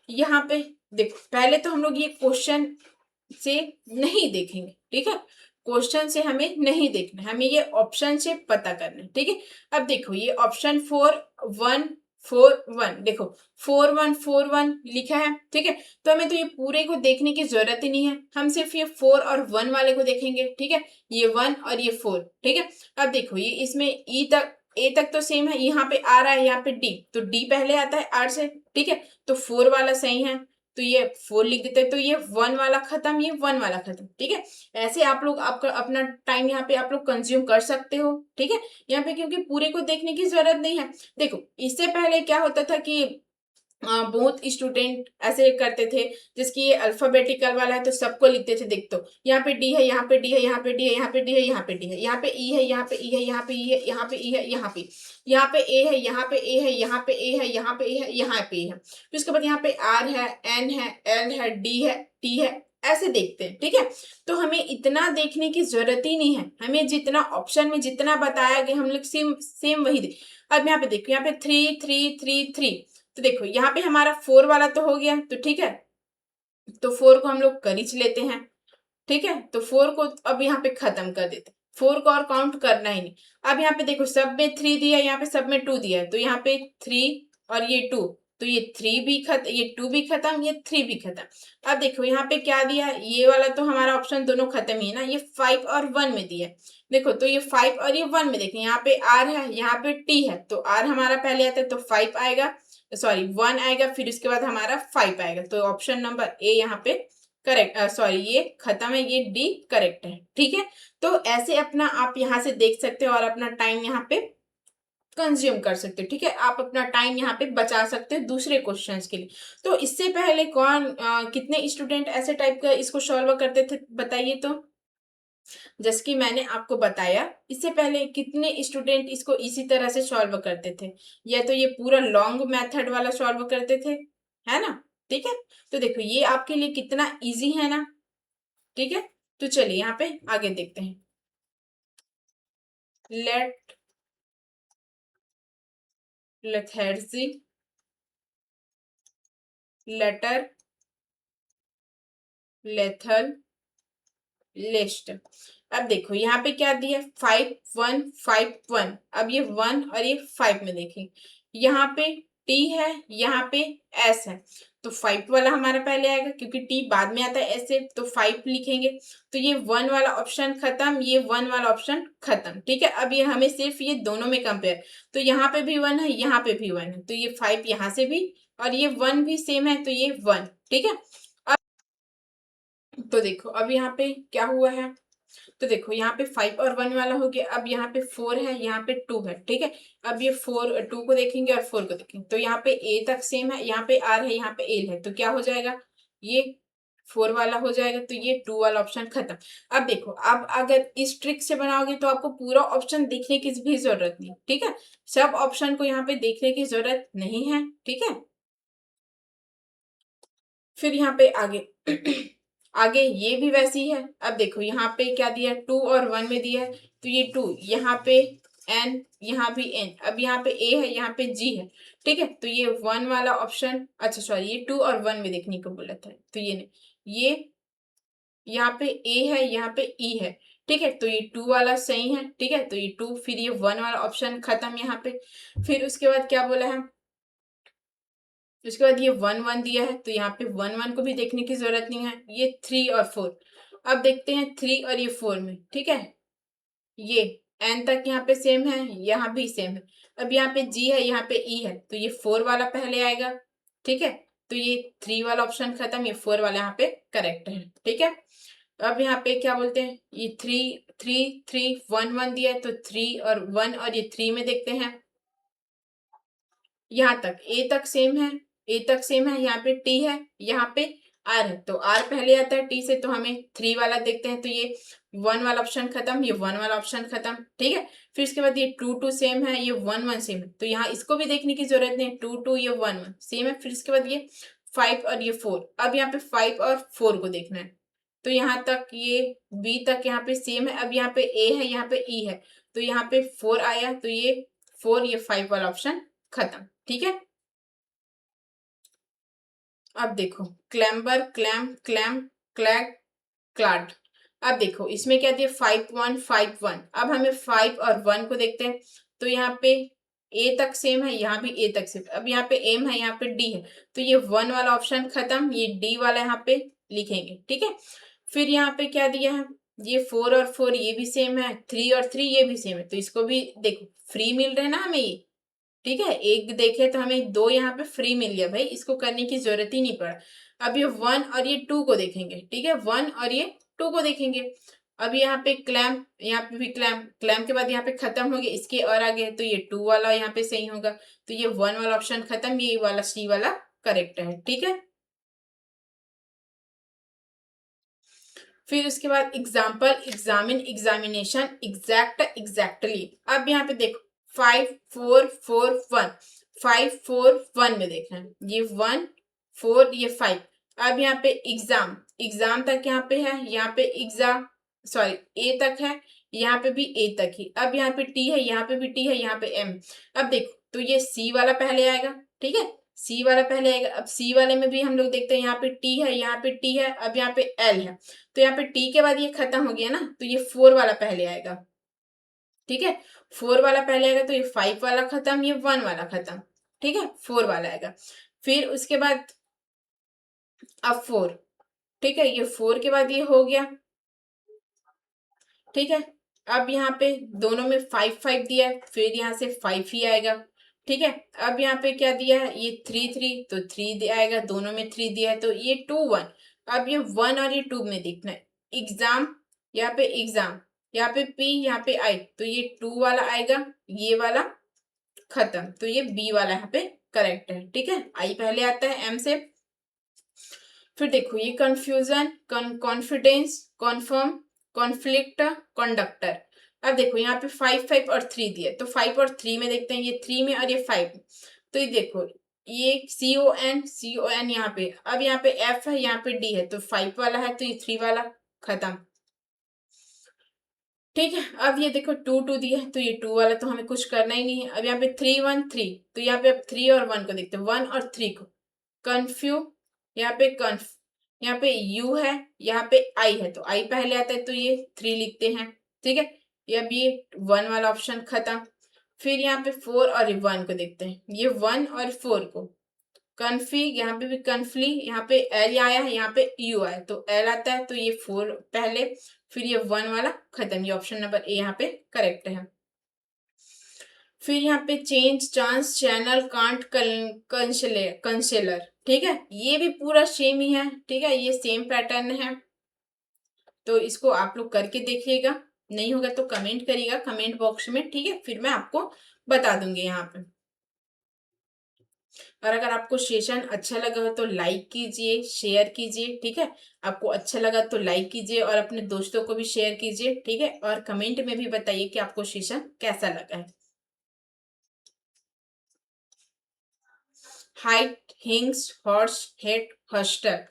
यहाँ पे, देखो पहले तो हम लोग ये क्वेश्चन से नहीं देखेंगे। ठीक है, क्वेश्चन से हमें नहीं देखना, हमें ये ऑप्शन से पता करना है। ठीक है, अब देखो ये ऑप्शन 4141, देखो 4141 लिखा है। ठीक है, तो हमें तो ये पूरे को देखने की जरूरत ही नहीं है, हम सिर्फ ये 4 और 1 वाले को देखेंगे। ठीक है, ये 1 और ये 4। ठीक है, अब देखो ये इसमें ई तक, ए तक तो सेम है, यहाँ पे आ रहा है, यहाँ पे डी, तो डी पहले आता है आर से। ठीक है, तो 4 वाला सही है, तो ये 4 लिख देते हैं, तो ये 1 वाला खत्म, ये 1 वाला खत्म। ठीक है, ऐसे आप लोग आपका अपना टाइम यहाँ पे आप लोग कंज्यूम कर सकते हो। ठीक है, यहाँ पे क्योंकि पूरे को देखने की जरूरत नहीं है। देखो इससे पहले क्या होता था कि बहुत स्टूडेंट ऐसे करते थे, जिसकी ये अल्फाबेटिकल वाला है तो सबको लिखते थे। देख, तो यहाँ पे डी है, यहाँ पे डी है, यहाँ पे डी है, यहाँ पे डी है, यहाँ पे डी है, यहाँ पे ई है, यहाँ पे ई है, यहाँ पे ई है, यहाँ पे ई है, यहाँ पे ए है, यहाँ पे ए है, यहाँ पे ए है, यहाँ पे ए है, यहाँ पे ए है। फिर उसके बाद यहाँ पे आर है, एन है, एल है, डी है, टी है, ऐसे देखते हैं। ठीक है, तो हमें इतना देखने की जरूरत ही नहीं है, हमें जितना ऑप्शन में जितना बताया गया हम लोग सेम सेम वही दे। अब यहाँ पे देखो, यहाँ पे 3 3 3 3, तो देखो यहाँ पे हमारा 4 वाला तो हो गया, तो ठीक है, तो 4 को हम लोग कर ही लेते हैं। ठीक है, तो 4 को अब यहाँ पे खत्म कर देते, 4 को और काउंट करना ही नहीं। अब यहाँ पे देखो सब में 3 दिया है, यहाँ पे सब में 2 दिया है, तो यहाँ पे 3 और ये 2, तो ये 3 भी खत्म, ये 2 भी खत्म, ये 3 भी खत्म। अब देखो यहाँ पे क्या दिया है, ये वाला तो हमारा ऑप्शन दोनों खत्म ही है ना, ये 5 और 1 में दिया है। देखो तो ये 5 और ये 1 में देखें, यहाँ पे आर है, यहाँ पे टी है, तो आर हमारा पहले आता है तो 5 आएगा, सॉरी 1 आएगा, फिर उसके बाद हमारा 5 आएगा, तो ऑप्शन नंबर ए यहाँ पे करेक्ट, सॉरी ये खत्म है, ये डी करेक्ट है। ठीक है, तो ऐसे अपना आप यहाँ से देख सकते हो और अपना टाइम यहाँ पे कंज्यूम कर सकते हो, ठीक है। आप अपना टाइम यहाँ पे बचा सकते हो दूसरे क्वेश्चंस के लिए। तो इससे पहले कितने स्टूडेंट ऐसे टाइप का इसको सॉल्व करते थे बताइए तो। जैसे कि मैंने आपको बताया, इससे पहले कितने स्टूडेंट इसको इसी तरह से सॉल्व करते थे, या तो ये पूरा लॉन्ग मेथड वाला सॉल्व करते थे, है ना। ठीक है, तो देखो ये आपके लिए कितना इजी है ना। ठीक है, तो चलिए यहाँ पे आगे देखते हैं। Let lethargy letter lethal list. अब देखो यहाँ पे क्या दिया, 5 1 5 1। अब ये 1 और ये 5 में देखें, यहाँ पे टी है, यहाँ पे एस है, तो 5 वाला हमारा पहले आएगा क्योंकि टी बाद में आता है ऐसे, तो 5 लिखेंगे। तो ये 1 वाला ऑप्शन खत्म, ये 1 वाला ऑप्शन खत्म। ठीक है, अब ये हमें सिर्फ ये दोनों में कंपेयर, तो यहाँ पे भी 1 है, यहाँ पे भी 1 है, तो ये 5 यहाँ से भी, और ये 1 भी सेम है, तो ये 1। ठीक है, तो देखो अब यहाँ पे क्या हुआ है, तो देखो यहाँ पे 5 और 1 वाला हो गया। अब यहाँ पे 4 है, यहाँ पे 2 है। ठीक है, अब ये 2 को देखेंगे और 4 को देखेंगे, तो यहाँ पे ए तक सेम है, यहाँ पे आर है, यहाँ पे एल है, तो क्या हो जाएगा, ये 4 वाला हो जाएगा, तो ये 2 वाला ऑप्शन खत्म। अब देखो, अब अगर इस ट्रिक से बनाओगे तो आपको पूरा ऑप्शन देखने की भी जरूरत नहीं। ठीक है, सब ऑप्शन को यहाँ पे देखने की जरूरत नहीं है। ठीक है, फिर यहाँ पे आगे आगे ये भी वैसी है। अब देखो यहाँ पे क्या दिया, 2 और 1 में दिया है, तो ये 2 यहाँ पे एन, यहाँ भी एन, अब यहाँ पे ए है, यहाँ पे जी है। ठीक है, तो ये 1 वाला ऑप्शन, अच्छा सॉरी, ये 2 और 1 में देखने को बोला था, तो ये नहीं, ये यहाँ पे ए है, यहाँ पे ई है। ठीक है, तो ये 2 वाला सही है। ठीक है, तो ये 2, फिर ये 1 वाला ऑप्शन खत्म यहाँ पे। फिर उसके बाद क्या बोला है, उसके बाद ये 1 1 दिया है, तो यहाँ पे 1 1 को भी देखने की जरूरत नहीं है। ये 3 और 4, अब देखते हैं 3 और ये 4 में। ठीक है, ये एन तक यहाँ पे सेम है, यहाँ भी सेम है। अब यहाँ पे जी है, यहाँ पे ई है, तो ये 4 वाला पहले आएगा। ठीक है, तो ये 3 वाला ऑप्शन खत्म, ये 4 वाला यहाँ पे करेक्ट है। ठीक है, अब यहाँ पे क्या बोलते हैं, ये 3 3 3 1 1 दिया है, तो 3 और 1 और ये 3 में देखते हैं, यहाँ तक ए तक सेम है, ए तक सेम है, यहाँ पे टी है, यहाँ पे आर है, तो आर पहले आता है टी से, तो हमें 3 वाला देखते हैं, तो ये 1 वाला ऑप्शन खत्म, ये 1 वाला ऑप्शन खत्म। ठीक है, फिर इसके बाद ये 2 2 सेम है, ये 1 1 सेम है, तो यहाँ इसको भी देखने की जरूरत नहीं, 2 2 ये 1 1 सेम है। फिर इसके बाद ये 5 और ये 4, अब यहाँ पे 5 और 4 को देखना है, तो यहाँ तक ये बी तक यहाँ पे सेम है। अब यहाँ पे ए है, यहाँ पे ई है, तो यहाँ पे 4 आया, तो ये 4, ये 5 वाला ऑप्शन खत्म। ठीक है, अब देखो, क्लैम्बर, क्लैम क्लैग क्लाड। अब देखो इसमें क्या दिया, 5 1 5 1। अब हमें 5 और 1 को देखते हैं, तो यहाँ पे ए तक सेम है, यहाँ भी ए तक सेम, अब यहाँ पे एम है, यहाँ पे डी है, तो ये 1 वाला ऑप्शन खत्म, ये डी वाला यहाँ पे लिखेंगे। ठीक है, फिर यहाँ पे क्या दिया है, ये 4 और 4 ये भी सेम है, 3 और 3 ये भी सेम है, तो इसको भी देखो फ्री मिल रहे हैं ना हमें ये। ठीक है, एक देखे तो हमें 2 यहाँ पे फ्री मिल गया भाई, इसको करने की जरूरत ही नहीं पड़ा। अब ये 1 और ये 2 को देखेंगे। ठीक है, 1 और ये 2 को देखेंगे। अब यहाँ पे क्लैम, यहाँ पे भी क्लैम, क्लैम के बाद यहाँ पे खत्म हो गया, इसके और आगे, तो ये 2 वाला यहाँ पे सही होगा, तो ये 1 वाला ऑप्शन खत्म, ये वाला सी वाला करेक्ट है। ठीक है, फिर उसके बाद example, examine, examination, exact, exactly. अब यहाँ पे देखो, 5 4 4 1, 5 4 1 में देखना है, ये 1 4 ये 5। अब यहाँ पे एग्जाम, एग्जाम तक यहाँ पे है, यहाँ पे एग्जाम सॉरी ए तक है, यहाँ पे भी ए तक ही। अब यहाँ पे टी है, यहाँ पे भी टी है, यहाँ पे एम। अब देखो, तो ये सी वाला पहले आएगा। ठीक है, सी वाला पहले आएगा। अब सी वाले में भी हम लोग देखते हैं, यहाँ पे टी है, यहाँ पे टी है, अब यहाँ पे एल है, तो यहाँ पे टी के बाद ये खत्म हो गया ना, तो ये 4 वाला पहले आएगा। ठीक है, 4 वाला पहले आएगा, तो ये 5 वाला खत्म, ये 1 वाला खत्म। ठीक है, 4 वाला आएगा। फिर उसके बाद अब 4। ठीक है, ये 4 के बाद ये हो गया। ठीक है, अब यहाँ पे दोनों में 5 5 दिया है, फिर यहाँ से 5 ही आएगा। ठीक है, अब यहाँ पे क्या दिया है, ये 3 3, तो 3 आएगा, दोनों में 3 दिया है, तो ये 2 1। अब ये 1 और ये 2 में देखना है, एग्जाम, यहाँ पे एग्जाम, यहाँ पे पी, यहाँ पे आई, तो ये 2 वाला आएगा, ये वाला खत्म। तो ये बी वाला यहाँ पे करेक्ट है, ठीक है। आई पहले आता है एम से। फिर देखो ये confusion, confidence, confirm, conflict, conductor. अब देखो यहाँ पे 5 5 और 3 दिए, तो 5 और 3 में देखते हैं, ये 3 में और ये 5 में। तो ये देखो ये CON यहाँ पे, अब यहाँ पे F है, यहाँ पे D है, तो 5 वाला है, तो ये 3 वाला खत्म, ठीक है। अब ये देखो 2 2 दिया है, तो ये 2 वाला तो हमें कुछ करना ही नहीं है। अब यहाँ पे 3 1 3, तो यहाँ पे अब 3 और 1 को देखते हैं, 1 और 3 को। कन्फ्यू, यहाँ पे कन्फ, यहाँ पे U है, यहाँ पे I है, तो I पहले आता है, तो ये 3 लिखते हैं, ठीक है। ये अब ये 1 वाला ऑप्शन खत्म। फिर यहाँ पे 4 और 1 को देखते हैं, ये 1 और 4 को। कन्फी, यहाँ पे भी कन्फ्ली, यहाँ पे L आया है, यहाँ पे U आया, तो L आता है, तो ये 4 पहले, फिर ये 1 वाला खत्म। ये ऑप्शन नंबर ए यहाँ पे करेक्ट है। फिर यहाँ पे चेंज, चांस, चैनल, कांट, कंसेलर, ठीक है। ये भी पूरा सेम ही है, ठीक है, ये सेम पैटर्न है। तो इसको आप लोग करके देखिएगा, नहीं होगा तो कमेंट करिएगा कमेंट बॉक्स में, ठीक है, फिर मैं आपको बता दूंगी यहाँ पे। और अगर आपको सेशन अच्छा लगा हो तो लाइक कीजिए, शेयर कीजिए, ठीक है। आपको अच्छा लगा तो लाइक कीजिए और अपने दोस्तों को भी शेयर कीजिए, ठीक है। और कमेंट में भी बताइए कि आपको सेशन कैसा लगा है। Height, हिंग्स, horse, head, हस्टर।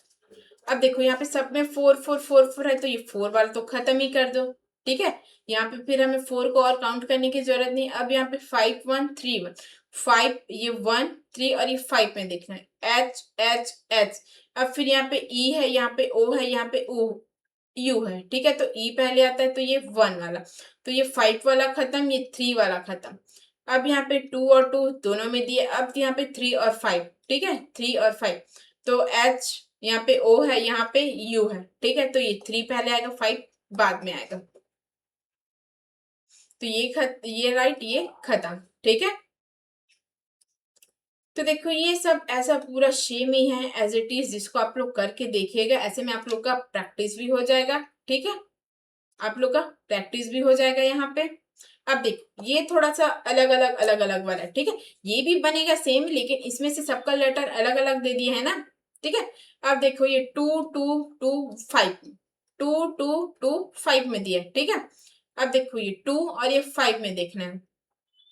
अब देखो यहाँ पे सब में 4 4 4 4 है, तो ये 4 वाला तो खत्म ही कर दो, ठीक है। यहाँ पे फिर हमें 4 को और काउंट करने की जरूरत नहीं। अब यहाँ पे 5 1 3 1, 5, ये 1 3 और ये 5 में देखना है, H H H। अब फिर यहाँ पे E है, यहाँ पे O है, यहाँ पे U है, ठीक है। तो E पहले आता है, तो ये 1 वाला, तो ये 5 वाला खत्म, ये 3 वाला खत्म। अब यहाँ पे 2 और 2 दोनों में दिए, अब यहाँ पे 3 और 5, ठीक है, 3 और 5। तो H, यहाँ पे O है, यहाँ पे U है, ठीक है। तो ये 3 पहले आएगा, 5 बाद में आएगा। तो ये राइट, ये खत्म, ठीक है। तो देखो ये सब ऐसा पूरा सेम ही है एज इट इज, जिसको आप लोग करके देखिएगा, ऐसे में आप लोग का प्रैक्टिस भी हो जाएगा, ठीक है। आप लोग का प्रैक्टिस भी हो जाएगा यहाँ पे। अब देखो ये थोड़ा सा अलग अलग वाला है, ठीक है। ये भी बनेगा सेम, लेकिन इसमें से सबका लेटर अलग अलग दे दिए है ना, ठीक है। अब देखो ये 2 2 2 5, 2 2 2 5 में दिया, ठीक है। अब देखो ये 2 और ये 5 में देखना है,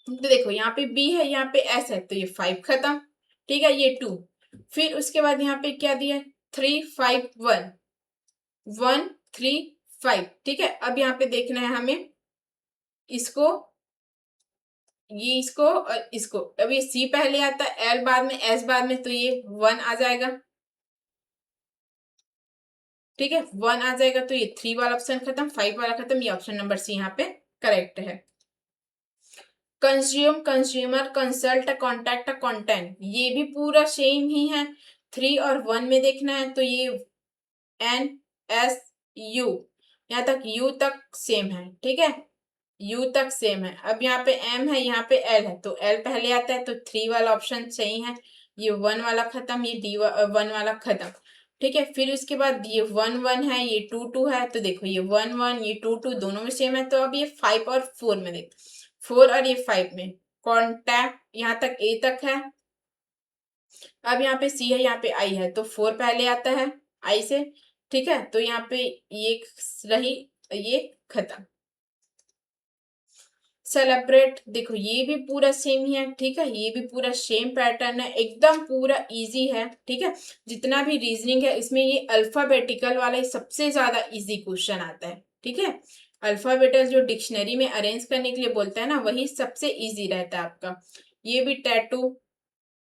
तो देखो यहाँ पे B है, यहाँ पे S है, तो ये 5 खत्म, ठीक है, ये 2। फिर उसके बाद यहाँ पे क्या दिया है, 3 5 1 1 3 5, ठीक है। अब यहाँ पे देखना है हमें इसको, ये इसको और इसको। अब ये C पहले आता है, L बाद में, S बाद में, तो ये 1 आ जाएगा, ठीक है, 1 आ जाएगा। तो ये 3 वाला ऑप्शन खत्म, 5 वाला खत्म, ये ऑप्शन नंबर C यहाँ पे करेक्ट है। Consume, consumer, consult, contact, content, ये भी पूरा सेम ही है। 3 और 1 में देखना है, तो ये NSU, यहाँ तक U तक सेम है, ठीक है, U तक सेम है। अब यहाँ पे M है, यहाँ पे L है, तो L पहले आता है, तो 3 वाला ऑप्शन सही है। ये 1 वाला खत्म, ये D1 वाला खत्म, ठीक है। फिर उसके बाद ये 1 1 है, ये 2 2 है, तो देखो ये 1 1 ये 2 2 दोनों में सेम है। तो अब ये 5 और 4 में देख, 4 और ये 5 में कॉन्टैक्ट, यहाँ तक A तक है। अब यहाँ पे C है, यहाँ पे I है, तो 4 पहले आता है I से, ठीक है। तो यहाँ पे ये रही, ये खत्म। सेलिब्रेट, देखो ये भी पूरा सेम ही है, ठीक है, ये भी पूरा सेम पैटर्न है, एकदम पूरा इजी है, ठीक है। जितना भी रीजनिंग है इसमें ये अल्फाबेटिकल वाला ही सबसे ज्यादा इजी क्वेश्चन आता है, ठीक है। अल्फाबेटल जो डिक्शनरी में अरेंज करने के लिए बोलता है ना, वही सबसे इजी रहता है आपका। ये भी टैटू।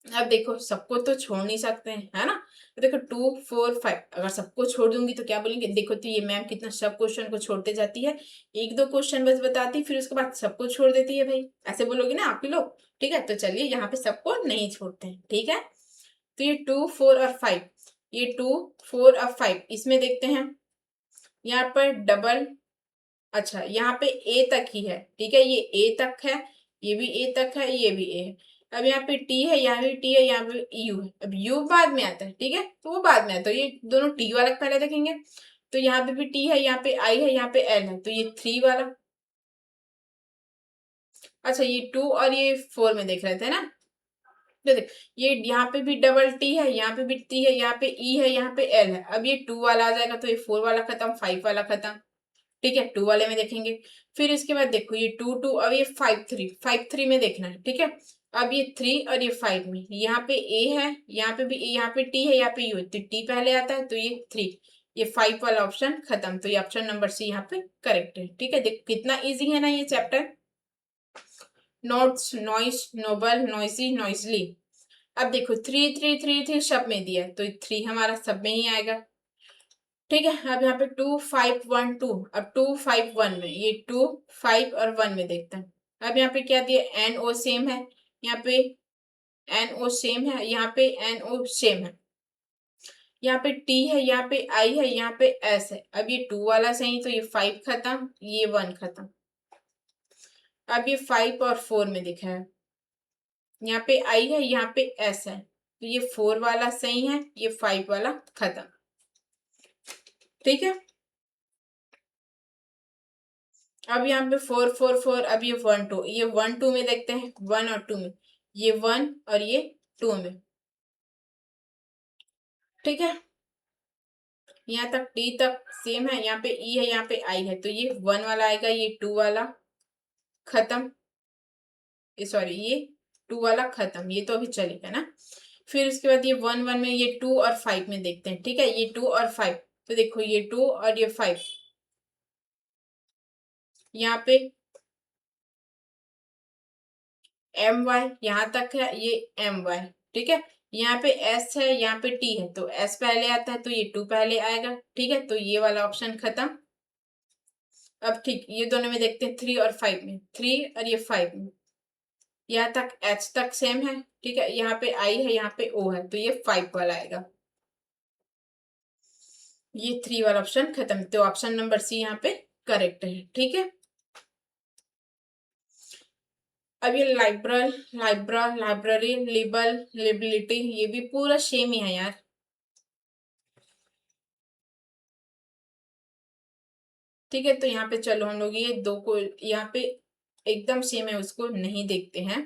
अब देखो सबको तो छोड़ नहीं सकते हैं, है ना। तो देखो 2 4 5, अगर सबको छोड़ दूंगी तो क्या बोलेंगे, देखो तो ये मैम कितना सब क्वेश्चन को छोड़ते जाती है, एक दो क्वेश्चन बस बताती फिर उसके बाद सबको छोड़ देती है भाई, ऐसे बोलोगे ना आप ही लोग, ठीक है। तो चलिए यहाँ पे सबको नहीं छोड़ते हैं, ठीक है। तो ये 2 4 और 5, ये 2 4 और 5 इसमें देखते हैं, यहाँ पर डबल, अच्छा यहाँ पे ए तक ही है, ठीक है, ये ए तक है, ये भी ए तक है, ये भी ए है। अब यहाँ पे टी है, यहाँ भी टी है, यहाँ पे यू है। अब यू बाद में आता है, ठीक है, तो वो बाद में आता है, ये दोनों टी वाला पहले देखेंगे। तो यहाँ पे भी टी है, यहाँ पे आई है, यहाँ पे एल है, तो ये 3 वाला। अच्छा ये 2 और ये 4 में देख रहे थे ना, तो देख ये यहाँ पे भी डबल टी है, यहाँ पे भी टी है, यहाँ पे ई है, यहाँ पे एल है। अब ये 2 वाला आ जाएगा तो ये 4 वाला खत्म, 5 वाला खत्म। ठीक है, 2 वाले में देखेंगे। फिर इसके बाद देखो ये 2 2, अब ये 5 3, 5 3 में देखना है। ठीक है, अब ये 3 और ये 5 में, यहाँ पे ए है, यहाँ पे भी ए, यहाँ पे टी है, यहाँ पे यू है, तो टी पहले आता है तो ये 3, ये 5 वाला ऑप्शन खत्म, तो ये ऑप्शन नंबर सी यहाँ पे करेक्ट है। ठीक है, देखो कितना इजी है ना ये chapter. Notes, noise, noble, noisy, noisily. अब देखो 3 3 3 3 सब में दिया है तो 3 हमारा सब में ही आएगा। ठीक है, अब यहाँ पे 2 5 1 2, अब 2 5 1 में, ये 2 5 और 1 में देखते हैं। अब यहाँ पे क्या दिया, एन ओ सेम है, यहाँ पे एन ओ सेम है, यहाँ पे एन ओ सेम है, यहाँ पे टी है, यहाँ पे आई है, यहाँ पे एस है। अब ये 2 वाला सही तो ये 5 खत्म, ये 1 खत्म। अब ये 5 और 4 में दिखा है, यहाँ पे आई है, यहाँ पे एस है, तो ये 4 वाला सही है, ये 5 वाला खत्म। ठीक है, अब यहाँ पे 4 4 4, अब ये 1 2, ये 1 2 में देखते हैं, 1 और 2 में, ये 1 और ये 2 में। ठीक है, यहाँ तक टी तक सेम है, यहाँ पे ई है, यहाँ पे आई है, तो ये 1 वाला आएगा, ये 2 वाला खत्म, ये सॉरी ये 2 वाला खत्म, ये तो अभी चलेगा ना। फिर उसके बाद ये 1 1 में, ये 2 और 5 में देखते हैं। ठीक है, ये 2 और 5, तो देखो ये 2 और ये 5, यहाँ पे एम वाई यहाँ तक है, ये एम वाई। ठीक है, यहाँ पे एस है, यहाँ पे टी है, तो एस पहले आता है तो ये 2 पहले आएगा। ठीक है, तो ये वाला ऑप्शन खत्म। अब ठीक ये दोनों में देखते हैं, 3 और 5 में, 3 और ये 5 में, यहाँ तक एच तक सेम है। ठीक है, यहाँ पे आई है, यहाँ पे ओ है, तो ये 5 वाला आएगा, ये 3 वाला ऑप्शन खत्म, तो ऑप्शन नंबर सी यहाँ पे करेक्ट है। ठीक है, अब ये लाइब्रल, लाइब्रेरी, लिबल, लिबिलिटी, ये भी पूरा सेम ही है यार। ठीक है, तो यहाँ पे चलो हम लोग ये दो को यहाँ पे एकदम सेम है उसको नहीं देखते हैं,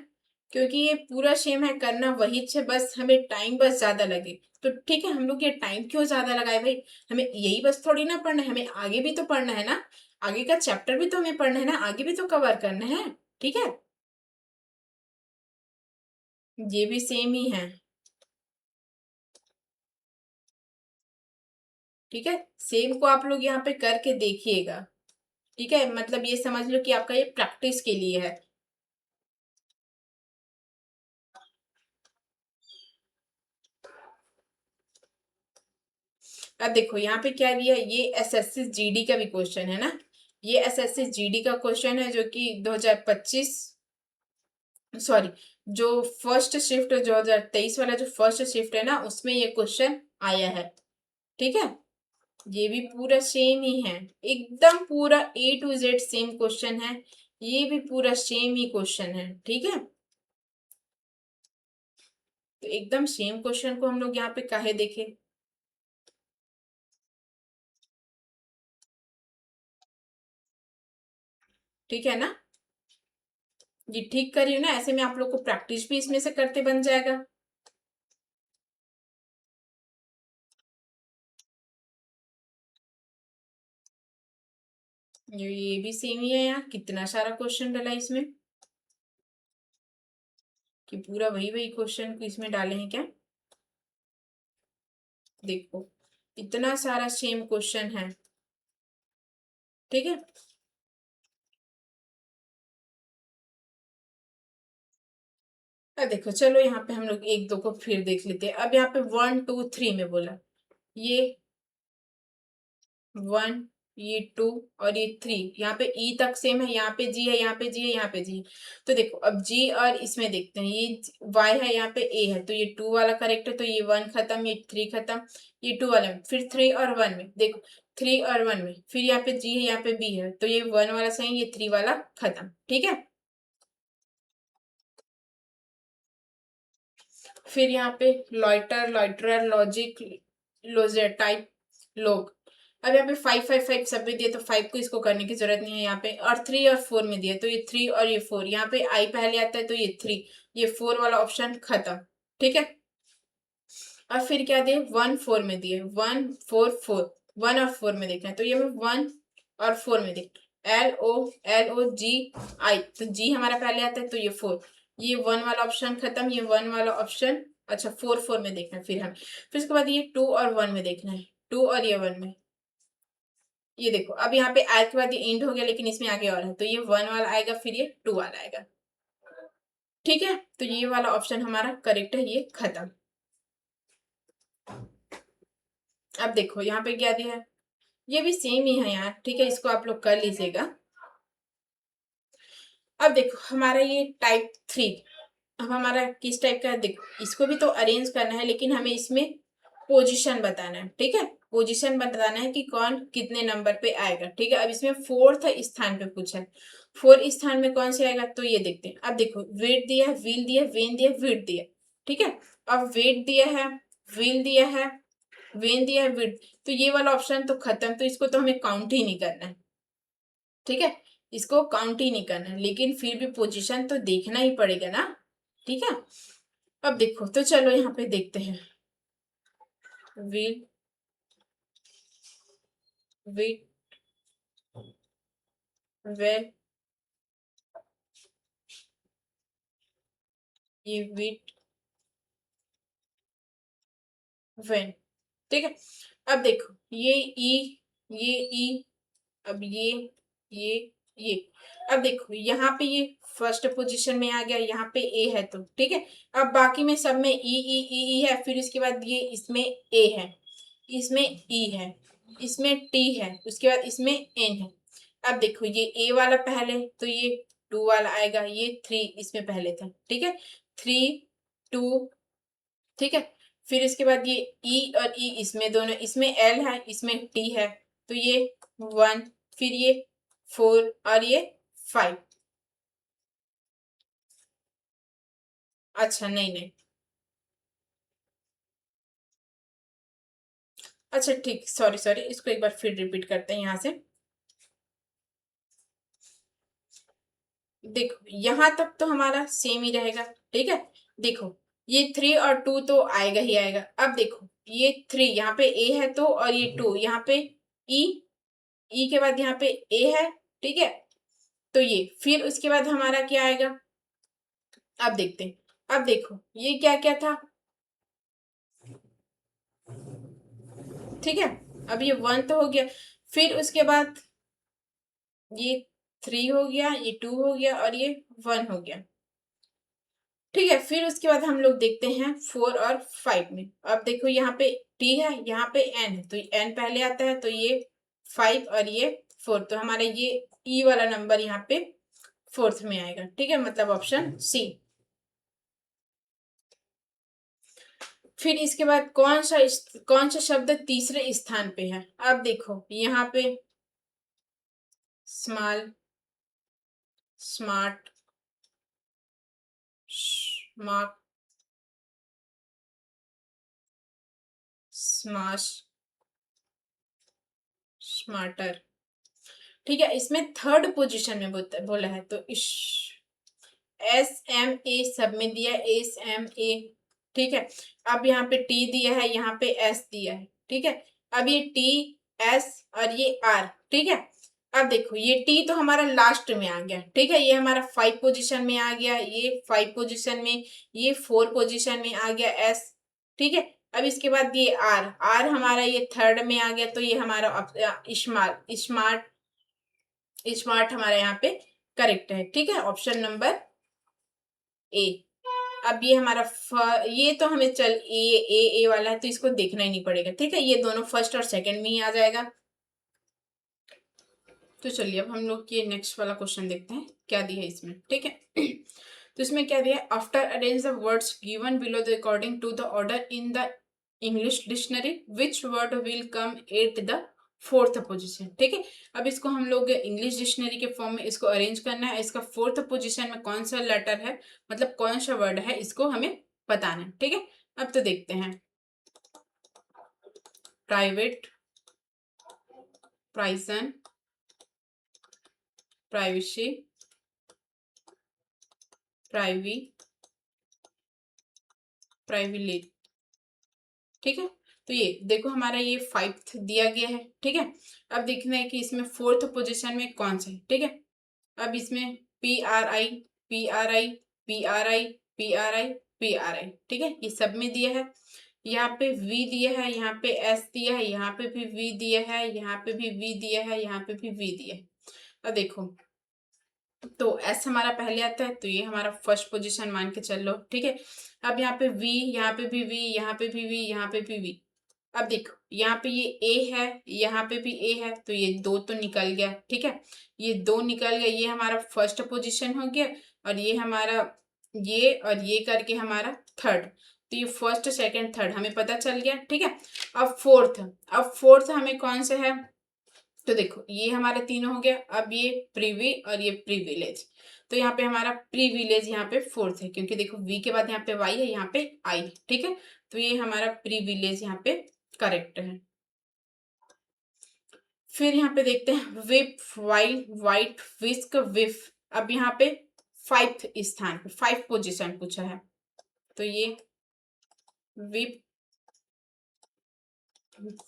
क्योंकि ये पूरा सेम है, करना वही है, बस हमें टाइम बस ज्यादा लगे। तो ठीक है, हम लोग ये टाइम क्यों ज्यादा लगाए भाई, हमें यही बस थोड़ी ना पढ़ना है, हमें आगे भी तो पढ़ना है ना, आगे का चैप्टर भी तो हमें पढ़ना है ना, आगे भी तो कवर करना है। ठीक है, ये भी सेम ही है। ठीक है, सेम को आप लोग यहाँ पे करके देखिएगा। ठीक है, मतलब ये समझ लो कि आपका ये प्रैक्टिस के लिए है। अब देखो यहाँ पे क्या दिया है, ये एसएससी जीडी का भी क्वेश्चन है ना, ये एसएससी जीडी का क्वेश्चन है जो कि 2025 सॉरी जो फर्स्ट शिफ्ट 2023 वाला जो फर्स्ट शिफ्ट है ना, उसमें ये क्वेश्चन आया है। ठीक है, ये भी पूरा सेम ही है, एकदम पूरा ए टू जेड सेम क्वेश्चन है, ये भी पूरा सेम ही क्वेश्चन है। ठीक है, तो एकदम सेम क्वेश्चन को हम लोग यहाँ पे काहे देखें। ठीक है ना, ये ठीक करिए ना, ऐसे में आप लोग को प्रैक्टिस भी इसमें से करते बन जाएगा। ये भी सेम ही है यार, कितना सारा क्वेश्चन डाला इसमें, कि पूरा वही वही क्वेश्चन को इसमें डाले हैं क्या। देखो इतना सारा सेम क्वेश्चन है। ठीक है, अब देखो चलो यहाँ पे हम लोग एक दो को फिर देख लेते हैं। अब यहाँ पे 1 2 3 में बोला, ये 1, ये 2 और ये 3, यहाँ पे ई तक सेम है, यहाँ पे जी है, यहाँ पे जी है, यहाँ पे जी है। तो देखो अब जी और इसमें देखते हैं, ये वाई है, यहाँ पे ए है, तो ये 2 वाला करेक्ट है, तो ये 1 खत्म, ये 3 खत्म, ये 2 वाला में, फिर 3 और 1 में देखो, 3 और 1 में, फिर यहाँ पे जी है, यहाँ पे बी है, तो ये 1 वाला सही, ये 3 वाला खत्म। ठीक है, फिर यहाँ पे लॉइटर, लॉइटरर, लॉजिक, लोजेटाइप, लोग, अब यहाँ पे 5 5 5 सब में दिए तो 5 को इसको करने की जरूरत नहीं है यहाँ पे, और 3 और 4 में दिए तो ये 3 और ये 4, यहाँ पे आई पहले आता है तो ये 3, ये 4 वाला ऑप्शन खत्म। ठीक है, और फिर क्या दिए 1 4 में दिए, 1 4 4, 1 और 4 में देखना है तो ये मैं 1 और 4 में देख, LOGI, तो जी हमारा पहले आता है तो ये 4, ये 1 वाला ऑप्शन खत्म, ये 1 वाला ऑप्शन, अच्छा 4 4 में देखना है फिर हम, फिर उसके बाद ये 2 और 1 में देखना है, 2 और ये 1 में, ये देखो अब यहाँ पे आई के बाद ये एंड हो गया लेकिन इसमें आगे और है तो ये 1 वाला आएगा फिर ये 2 वाला आएगा। ठीक है, तो ये वाला ऑप्शन हमारा करेक्ट है, ये खत्म। अब देखो यहाँ पे क्या दिया है, ये भी सेम ही है यार, ठीक है, इसको आप लोग कर लीजिएगा। अब देखो हमारा ये टाइप 3, अब हमारा किस टाइप का है, देखो इसको भी तो अरेंज करना है लेकिन हमें इसमें पोजीशन बताना है। ठीक है, पोजीशन बताना है कि कौन कितने नंबर पे आएगा। ठीक है, अब इसमें 4th स्थान पे पूछा है, 4 स्थान में कौन से आएगा तो ये देखते हैं। अब देखो वेट दिया है, व्हील दिया, वेन दिया, विड्थ दिया। ठीक है, अब वेट दिया है, व्हील दिया है, वेन दिया है, विड्थ, तो ये वाला ऑप्शन तो खत्म, तो इसको तो हमें काउंट ही नहीं करना है। ठीक है, इसको काउंट ही नहीं करना है, लेकिन फिर भी पोजीशन तो देखना ही पड़ेगा ना। ठीक है, अब देखो तो चलो यहाँ पे देखते हैं, व्हील, वेट, वेल, ये वेट, वेन। ठीक है, अब देखो ये ई, ये ई, अब ये ये, अब देखो यहाँ पे ये फर्स्ट पोजीशन में आ गया, यहाँ पे ए है तो ठीक है। अब बाकी में सब में ई ई ई ई है, फिर उसके बाद ये इसमें ए है, इसमें ई है, इसमें टी है, उसके बाद इसमें एन है। अब देखो ये ए वाला पहले तो ये 2 वाला आएगा, ये 3 इसमें पहले था। ठीक है, 3 2, ठीक है, फिर इसके बाद ये ई और ई इसमें दोनों, इसमें एल है, इसमें टी है, तो ये 1, फिर ये 4 और ये 5। अच्छा नहीं नहीं, अच्छा ठीक, सॉरी सॉरी, इसको एक बार फिर रिपीट करते हैं यहाँ से। देखो यहाँ तक तो हमारा सेम ही रहेगा। ठीक है, देखो ये 3 और 2 तो आएगा ही आएगा। अब देखो ये 3 यहाँ पे ए है तो, और ये 2 यहाँ पे ई, ई के बाद यहाँ पे ए है। ठीक है, तो ये फिर उसके बाद हमारा क्या आएगा, अब देखते हैं। अब देखो ये क्या क्या था, ठीक है, अब ये 1 तो हो गया, फिर उसके बाद ये 3 हो गया, ये 2 हो गया और ये 1 हो गया। ठीक है, फिर उसके बाद हम लोग देखते हैं 4 और 5 में। अब देखो यहाँ पे टी है, यहाँ पे एन है, तो एन पहले आता है तो ये 5 और ये 4, तो हमारा ये ई वाला नंबर यहाँ पे 4th में आएगा। ठीक है, मतलब ऑप्शन सी। फिर इसके बाद कौन सा शब्द तीसरे स्थान पे है। अब देखो यहाँ पे स्मॉल, स्मार्ट, स्मार्ट, स्माश, स्मार्टर। ठीक है, इसमें थर्ड पोजीशन में बोला है तो इश, SMA सब में दिया, SMA। ठीक है, अब यहाँ पे टी दिया है, यहाँ पे एस दिया है। ठीक है, अब ये टी, एस और ये आर। ठीक है, अब देखो ये टी तो हमारा लास्ट में आ गया। ठीक है, ये हमारा 5 पोजीशन में आ गया, ये 5 पोजीशन में, ये 4 पोजीशन में आ गया एस। ठीक है, अब इसके बाद ये आर, आर हमारा ये थर्ड में आ गया, तो ये हमारा स्मार्ट, स्मार्ट, स्मार्ट हमारा यहाँ पे करेक्ट है। ठीक है, ऑप्शन नंबर ए। अब ये हमारा ये तो हमें चल ए वाला है तो इसको देखना ही नहीं पड़ेगा। ठीक है, ये दोनों फर्स्ट और सेकंड में ही आ जाएगा। तो चलिए अब हम लोग ये नेक्स्ट वाला क्वेश्चन देखते हैं क्या दिया है इसमें। ठीक है, तो इसमें क्या दिया है, after arrange the words given below the according to the order in the English dictionary which word will come at the 4th position. ठीक है, अब इसको हम लोग इंग्लिश डिक्शनरी के फॉर्म में इसको अरेंज करना है, इसका 4th पोजीशन में कौन सा लेटर है, मतलब कौन सा वर्ड है, इसको हमें बताना है। ठीक है, अब तो देखते हैं, प्राइवेट, प्राइसन, प्राइवेसी, प्राइविलेज। ठीक है, तो ये देखो हमारा ये 5th दिया गया है। ठीक है, अब देखना है कि इसमें 4th पोजीशन में कौन सा है। ठीक है, अब इसमें PRI, PRI, PRI, PRI, PRI, ठीक है, ये सब में दिया है। यहाँ पे V दिया है, यहाँ पे S दिया है, यहाँ पे भी V दिया है, यहाँ पे भी V दिया है, यहाँ पे भी V दिया है। अब देखो, तो S हमारा पहले आता है, तो ये हमारा फर्स्ट पोजीशन मान के चल लो। ठीक है, अब यहाँ पे V, यहाँ पे भी V, यहाँ पे भी V, यहाँ पे भी V। अब देखो यहाँ पे ये A है, यहाँ पे भी A है, तो ये 2 तो निकल गया। ठीक है, ये 2 निकल गया, ये हमारा फर्स्ट पोजीशन हो गया, और ये हमारा ये और ये करके हमारा थर्ड। तो ये फर्स्ट, सेकंड, थर्ड हमें पता चल गया। ठीक है, अब फोर्थ हमें कौन सा है, तो देखो ये हमारा तीनों हो गया। अब ये प्रीवी और ये प्रीविलेज, तो यहाँ पे हमारा प्रीविलेज यहाँ पे फोर्थ है, क्योंकि देखो वी के बाद यहाँ पे वाई है, यहाँ पे आई। ठीक है, तो ये हमारा प्रीविलेज यहाँ पे करेक्ट है। फिर यहाँ पे देखते हैं विप, वाइट, वाइट, विस्क, विफ। अब यहाँ पे 5th स्थान पे 5 पोजीशन पूछा है, तो ये विप,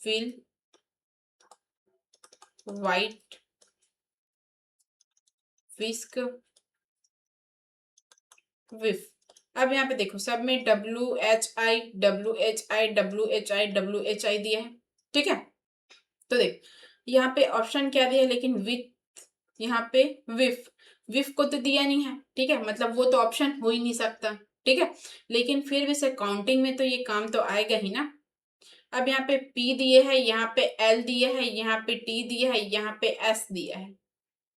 विल, वाइट, विस्क, विफ। अब यहाँ पे देखो सब में WHI, WHI, WHI, WHI दिया है। ठीक है, तो देख यहाँ पे ऑप्शन क्या दिया है, लेकिन विथ, यहाँ पे विफ, विफ को तो दिया नहीं है। ठीक है, मतलब वो तो ऑप्शन हो ही नहीं सकता। ठीक है, लेकिन फिर भी से काउंटिंग में तो ये काम तो आएगा ही ना। अब यहाँ पे P दिए है, यहाँ पे L दिया है, यहाँ पे T दिया है, यहाँ पे S दिया है।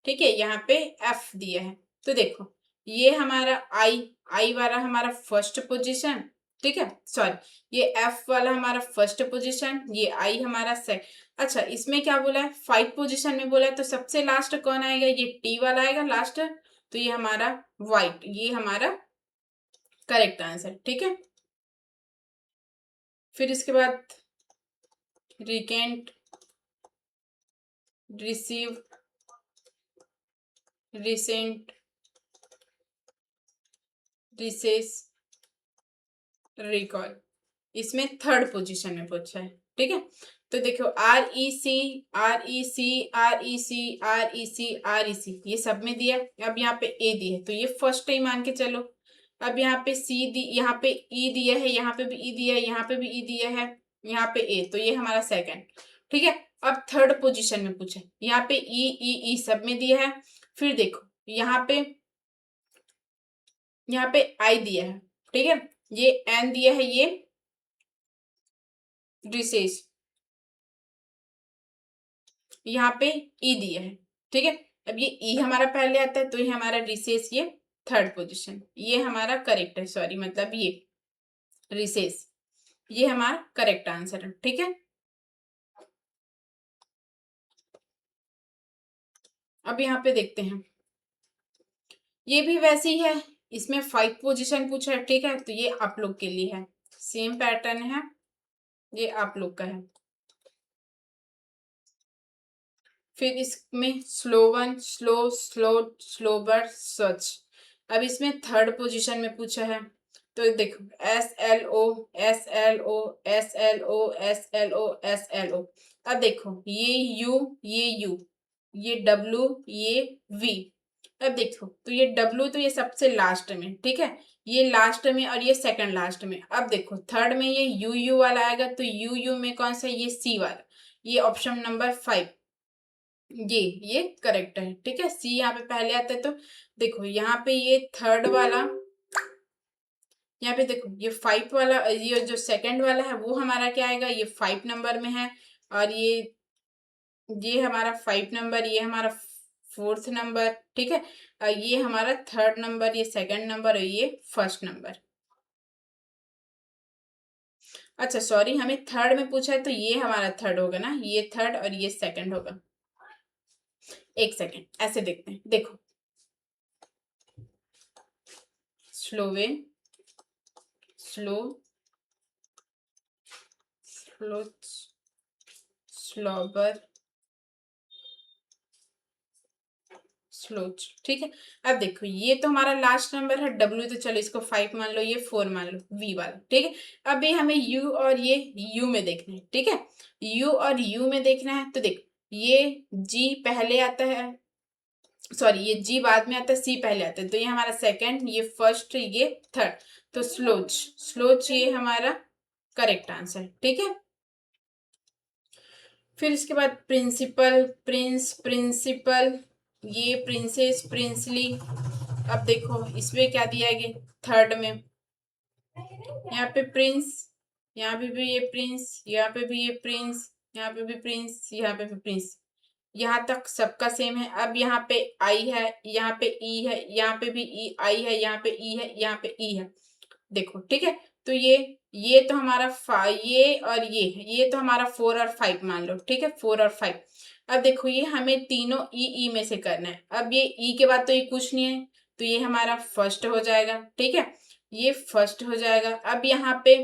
ठीक है, यहाँ पे F दिया है। तो देखो ये हमारा आई वाला हमारा फर्स्ट पोजीशन। ठीक है, सॉरी, ये F वाला हमारा फर्स्ट पोजीशन, ये आई हमारा सेकंड। अच्छा, इसमें क्या बोला है, 5 पोजीशन में बोला है, तो सबसे लास्ट कौन आएगा, ये T वाला आएगा लास्ट। तो ये हमारा वाइट, ये हमारा करेक्ट आंसर। ठीक है, फिर इसके बाद रिकेंट, रिसीव, रिसेंट, रिसेस, रिकॉल, इसमें थर्ड पोजीशन में पूछा है। ठीक है, तो देखो REC, REC, REC, REC, REC, ये सब में दिया। अब यहाँ पे A दिया है, तो ये फर्स्ट टाइम मान के चलो। अब यहाँ पे यहाँ पे E दिया है, यहाँ पे भी E दिया है, यहाँ पे भी E दिया है, यहाँ पे A, तो ये हमारा सेकंड। ठीक है, अब थर्ड पोजीशन में पूछा है, यहाँ पे E सब में दिया है। फिर देखो यहाँ पे I दिया है। ठीक है, ये N दिया है, ये रिसेस, यहाँ पे ई दिया है। ठीक है, अब ये ई हमारा पहले आता है, तो ये हमारा रिसेस, ये थर्ड पोजीशन, ये हमारा करेक्ट है, सॉरी मतलब ये रिसेस, ये हमारा करेक्ट आंसर है। ठीक है, अब यहाँ पे देखते हैं, ये भी वैसे ही है, इसमें 5 पोजीशन पूछा है। ठीक है, तो ये आप लोग के लिए है, सेम पैटर्न है, ये आप लोग का है। फिर इसमें स्लो वन, स्लो, स्लो, स्लोबर, सच। अब इसमें थर्ड पोजीशन में पूछा है, तो देखो SLO, SLO, SLO, SLO, SLO। अब देखो ये U, ये U, ये W, ये V। अब देखो, तो ये W तो ये सबसे लास्ट में। ठीक है, ये लास्ट में और ये सेकंड लास्ट में। अब देखो थर्ड में ये U वाला आएगा, तो U में कौन सा, ये C वाला, ये ऑप्शन नंबर 5, ये करेक्ट है। ठीक है, सी यहाँ पे पहले आता है, तो देखो यहाँ पे ये थर्ड वाला, यहाँ पे देखो ये 5 वाला, ये जो सेकंड वाला है वो हमारा क्या आएगा, ये 5 नंबर में है, और ये हमारा 5 नंबर, ये हमारा 4th नंबर। ठीक है, और ये हमारा थर्ड नंबर, ये सेकंड नंबर, और ये फर्स्ट नंबर। अच्छा सॉरी, हमें थर्ड में पूछा है, तो ये हमारा थर्ड होगा ना, ये थर्ड और ये सेकंड होगा। एक सेकंड, ऐसे देखते हैं, देखो स्लोवे, स्लो, स्लोच, स्लोबर, स्लोच। ठीक है, अब देखो ये तो हमारा लास्ट नंबर है W, तो चलो इसको 5 मान लो, ये 4 मान लो, V वाला। ठीक है, अब ये हमें U और ये U में देखना है। ठीक है, U और U में देखना है, तो देखो ये G पहले आता है, सॉरी ये G बाद में आता है, C पहले आता है, तो ये हमारा सेकंड, ये फर्स्ट, ये थर्ड, तो स्लोच। स्लोच ये हमारा करेक्ट आंसर। ठीक है, फिर इसके बाद प्रिंसिपल, प्रिंस, प्रिंसिपल, ये प्रिंसेस, प्रिंसली। अब देखो इसमें क्या दिया है, थर्ड में यहाँ पे प्रिंस, यहाँ पे भी ये प्रिंस, यहाँ पे भी ये प्रिंस, यहाँ पे भी प्रिंस, यहाँ पे भी प्रिंस, यहाँ तक सबका सेम है। अब यहाँ पे आई है, यहाँ पे ई है, यहाँ पे भी ई आई है, यहाँ पे ई है, यहाँ पे ई है। देखो ठीक है, तो ये तो हमारा ये और ये तो हमारा 4 और 5 मान लो। ठीक है, 4 और 5। अब देखो ये हमें तीनों ई में से करना है। अब ये ई के बाद तो ये कुछ नहीं है, तो ये हमारा फर्स्ट हो जाएगा। ठीक है, ये फर्स्ट हो जाएगा। अब यहाँ पे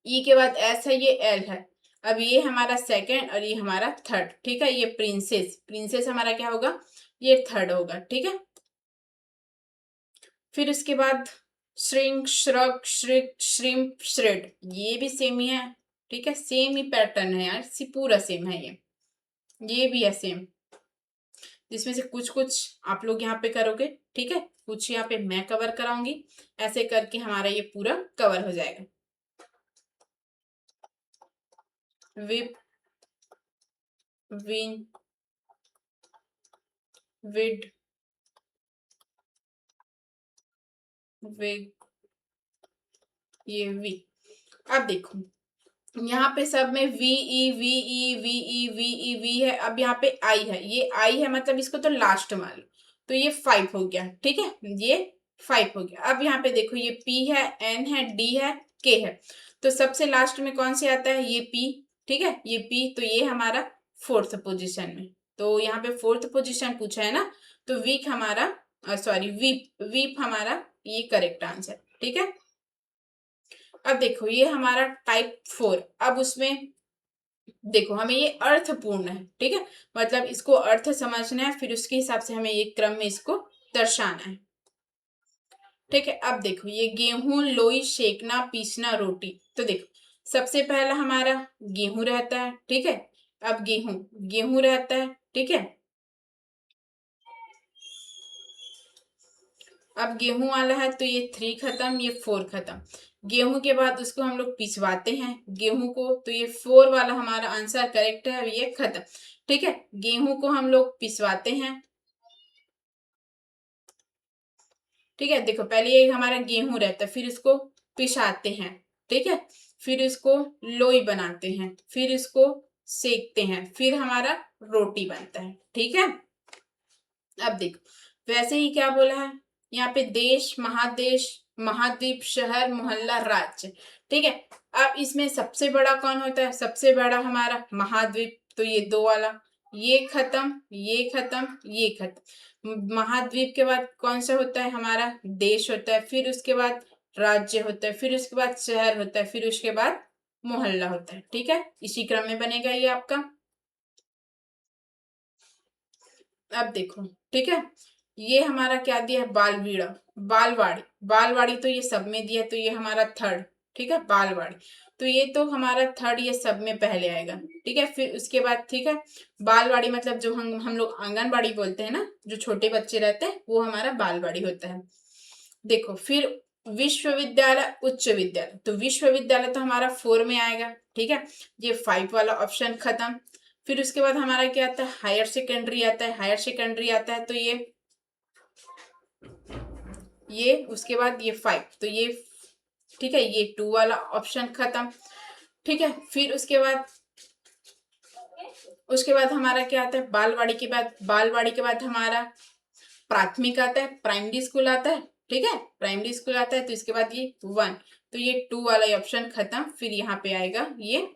ई के बाद एस है, ये एल है। अब ये हमारा सेकंड और ये हमारा थर्ड। ठीक है, ये प्रिंसेस, प्रिंसेस हमारा क्या होगा, ये थर्ड होगा। ठीक है, फिर उसके बाद श्रिंक, श्रक, श्रिक, श्रिम्प, श्रेड, ये भी सेम ही है। ठीक है, सेम ही पैटर्न है यार, पूरा सेम है ये भी है सेम, जिसमें से कुछ कुछ आप लोग यहाँ पे करोगे। ठीक है, कुछ यहाँ पे मैं कवर कराऊंगी, ऐसे करके हमारा ये पूरा कवर हो जाएगा। विप, विन, विड, विग, ये वी। अब देखो यहाँ पे सब में V E V E V E V E V है। अब यहाँ पे आई है, ये आई है मतलब इसको तो लास्ट मान लो, तो ये 5 हो गया। ठीक है, ये 5 हो गया। अब यहाँ पे देखो ये P है, N है, D है, K है, तो सबसे लास्ट में कौन से आता है, ये P। ठीक है, ये P, तो ये हमारा फोर्थ पोजिशन में, तो यहाँ पे फोर्थ पोजिशन पूछा है ना, तो वीक हमारा, सॉरी वीप, वीप हमारा ये करेक्ट आंसर। ठीक है, अब देखो ये हमारा टाइप 4। अब उसमें देखो हमें ये अर्थपूर्ण है। ठीक है, मतलब इसको अर्थ समझना है, फिर उसके हिसाब से हमें ये क्रम में इसको दर्शाना है। ठीक है, अब देखो ये गेहूं, लोई, सेकना, पीसना, रोटी, तो देखो सबसे पहला हमारा गेहूं रहता है। ठीक है, अब गेहूं, गेहूं रहता है। ठीक है, अब गेहूं वाला है, तो ये 3 खत्म, ये 4 खत्म। गेहूं के बाद उसको हम लोग पिसवाते हैं गेहूं को, तो ये 4 वाला हमारा आंसर करेक्ट है, अब ये खत्म। ठीक है, गेहूं को हम लोग पिसवाते हैं। ठीक है, देखो पहले ये हमारा गेहूं रहता है, फिर इसको पिसाते हैं। ठीक है, फिर इसको लोई बनाते हैं, फिर इसको सेकते हैं, फिर हमारा रोटी बनता है। ठीक है, अब देखो वैसे ही क्या बोला है यहाँ पे, देश, महादेश, महाद्वीप, शहर, मोहल्ला, राज्य। ठीक है, अब इसमें सबसे बड़ा कौन होता है, सबसे बड़ा हमारा महाद्वीप, तो ये 2 वाला, ये खत्म, ये खत्म, ये खत्म। महाद्वीप के बाद कौन सा होता है, हमारा देश होता है, फिर उसके बाद राज्य होता है, फिर उसके बाद शहर होता है, फिर उसके बाद मोहल्ला होता है। ठीक है, इसी क्रम में बनेगा ये आपका। अब देखो ठीक है, ये हमारा क्या दिया है, बालवीड़ा, बालवाड़ी, बालवाड़ी तो ये सब में दिया है, तो ये हमारा थर्ड। ठीक है, बालवाड़ी, तो ये तो हमारा थर्ड, ये सब में पहले आएगा। ठीक है, फिर उसके बाद ठीक है, बालवाड़ी मतलब जो हम लोग आंगनबाड़ी बोलते हैं ना, जो छोटे बच्चे रहते हैं, वो हमारा बालवाड़ी होता है। देखो फिर विश्वविद्यालय, उच्च विद्यालय, तो विश्वविद्यालय तो हमारा 4 में आएगा। ठीक है, ये 5 वाला ऑप्शन खत्म। फिर उसके बाद हमारा क्या आता है, हायर सेकेंडरी आता है, हायर सेकेंडरी आता है, तो ये उसके बाद ये 5, तो ये ठीक है, ये 2 वाला ऑप्शन खत्म। ठीक है, फिर उसके बाद हमारा क्या आता है, बालवाड़ी के बाद, बालवाड़ी के बाद हमारा प्राथमिक आता है, प्राइमरी स्कूल आता है। ठीक है, प्राइमरी स्कूल आता है, तो इसके बाद ये 1, तो ये 2 वाला ऑप्शन खत्म। फिर यहाँ पे आएगा ये,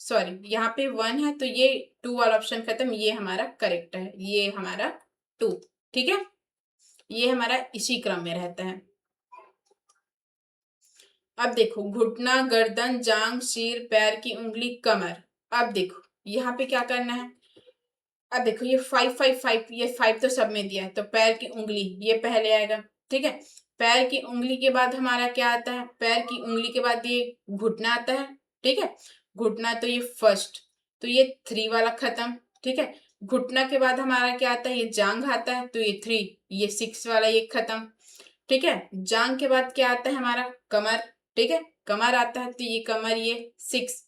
सॉरी यहाँ पे 1 है, तो ये 2 वाला ऑप्शन खत्म, ये हमारा करेक्ट है, ये हमारा 2। ठीक है, ये हमारा इसी क्रम में रहता है। अब देखो घुटना, गर्दन, जांग, सिर, पैर की उंगली, कमर। अब देखो यहाँ पे क्या करना है, अब देखो ये 5 5 5, ये 5 तो सब में दिया है, तो पैर की उंगली ये पहले आएगा। ठीक है, पैर की उंगली के बाद हमारा क्या आता है, पैर की उंगली के बाद ये घुटना आता है। ठीक है, घुटना तो ये फर्स्ट, तो ये 3 वाला खत्म। ठीक है, घुटना के बाद हमारा क्या आता है, ये जांघ आता है, तो ये 3, ये 6 वाला ये खत्म। ठीक है, जांघ के बाद क्या आता है हमारा, कमर। ठीक है, कमर आता है, तो ये कमर ये 6,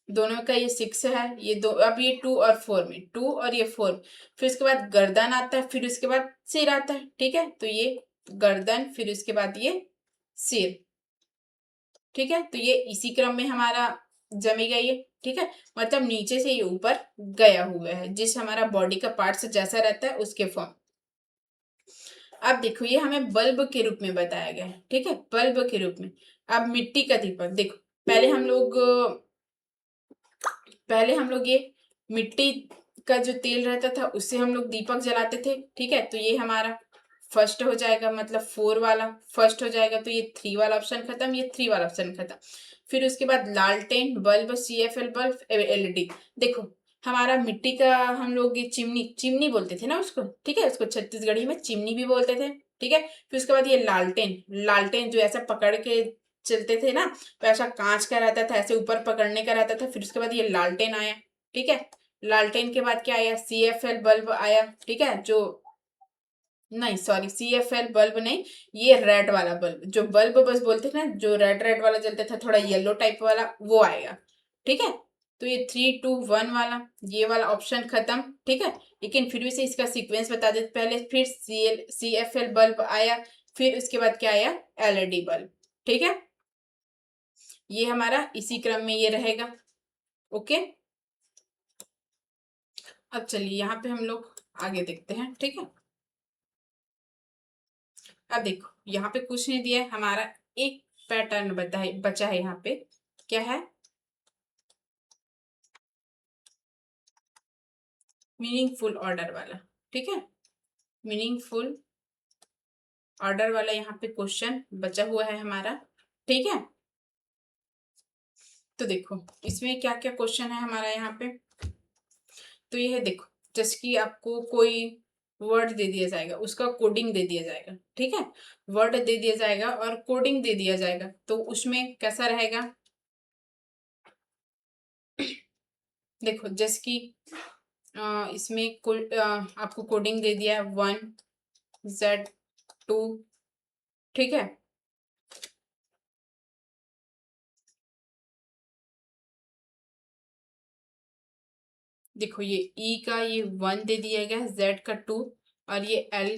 दोनों का ये 6 है, ये दो। अब ये 2 और 4 में, 2 और ये 4, फिर उसके बाद गर्दन आता है, फिर उसके बाद सिर आता है। ठीक है, तो ये गर्दन, फिर उसके बाद ये सिर। ठीक है, तो ये इसी क्रम में हमारा जमेगा ये। ठीक है, मतलब नीचे से ये ऊपर गया हुआ है, जिस हमारा बॉडी का पार्ट जैसा रहता है उसके फॉर्म। अब देखो ये हमें बल्ब के रूप में बताया गया है। ठीक है, बल्ब के रूप में। अब मिट्टी का दीपक देखो, पहले हम लोग ये मिट्टी का जो तेल रहता था उससे हम लोग दीपक जलाते थे। ठीक है, तो ये हमारा फर्स्ट हो जाएगा, मतलब 4 वाला फर्स्ट हो जाएगा, तो ये 3 वाला ऑप्शन खत्म, ये 3 वाला ऑप्शन खत्म। फिर उसके बाद लालटेन बल्ब, CFL बल्ब, LED। देखो हमारा मिट्टी का, हम लोग ये चिमनी चिमनी बोलते थे ना उसको। ठीक है, उसको छत्तीसगढ़ी में चिमनी भी बोलते थे। ठीक है, फिर उसके बाद ये लालटेन, लालटेन जो ऐसा पकड़ के चलते थे ना, तो ऐसा कांच का रहता था, ऐसे ऊपर पकड़ने का रहता था। फिर उसके बाद ये लालटेन आया। ठीक है, लालटेन के बाद क्या आया, CFL बल्ब आया। ठीक है, जो नहीं सॉरी, CFL बल्ब नहीं, ये रेड वाला बल्ब, जो बल्ब बस बोलते थे ना, जो रेड रेड वाला जलता था, थोड़ा येलो टाइप वाला, वो आएगा। ठीक है, तो ये 3 2 1 वाला, ये वाला ऑप्शन खत्म। ठीक है, लेकिन फिर भी से इसका सीक्वेंस बता देते पहले। फिर CFL बल्ब आया, फिर उसके बाद क्या आया, LED बल्ब। ठीक है, ये हमारा इसी क्रम में ये रहेगा। ओके, अब चलिए यहाँ पे हम लोग आगे देखते हैं। ठीक है, अब देखो यहाँ पे कुछ नहीं दिया है, हमारा एक पैटर्न बचा है यहाँ पे। क्या है, मीनिंगफुल ऑर्डर वाला। ठीक है, मीनिंगफुल ऑर्डर वाला यहाँ पे क्वेश्चन बचा हुआ है हमारा। ठीक है, तो देखो इसमें क्या क्या क्वेश्चन है हमारा यहाँ पे। तो ये है देखो, जैसे कि आपको कोई वर्ड दे दिया जाएगा, उसका कोडिंग दे दिया जाएगा। ठीक है, वर्ड दे दिया जाएगा और कोडिंग दे दिया जाएगा, तो उसमें कैसा रहेगा। देखो जैसे कि इसमें आपको कोडिंग दे दिया है 1 Z 2। ठीक है, देखो ये E का ये 1 दे दिया गया है, Z का 2, और ये L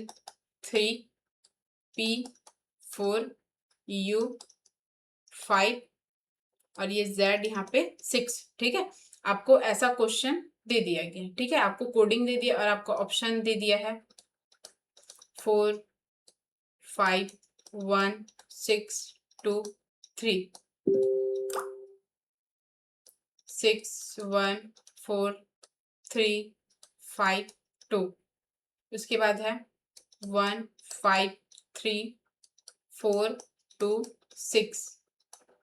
3, P 4, U 5, और ये Z यहाँ पे 6। ठीक है, आपको ऐसा क्वेश्चन दे दिया गया। ठीक है, आपको कोडिंग दे दिया और आपको ऑप्शन दे दिया है 4 5 1 6 2 3, 6 1 4 3 5 2। उसके बाद है 1 5 3 4 2 6,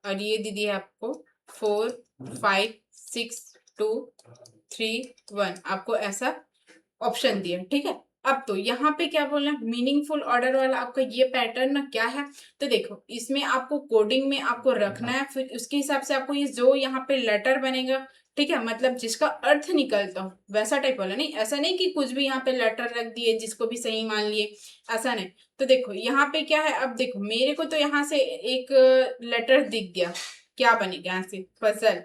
और ये दीदी है आपको 4 5 6 2 3 1, आपको ऐसा ऑप्शन दिया। ठीक है, अब तो यहाँ पे क्या बोलना है, मीनिंगफुल ऑर्डर वाला आपका ये पैटर्न ना क्या है। तो देखो इसमें आपको कोडिंग में आपको रखना है, फिर उसके हिसाब से आपको ये जो यहाँ पे लेटर बनेगा, ठीक है, मतलब जिसका अर्थ निकलता हो वैसा टाइप वाला, नहीं ऐसा नहीं कि कुछ भी यहाँ पे लेटर रख दिए जिसको भी सही मान लिए, ऐसा नहीं। तो देखो यहाँ पे क्या है, अब देखो मेरे को तो यहाँ से एक लेटर दिख गया, क्या बनेगा यहाँ से, पजल।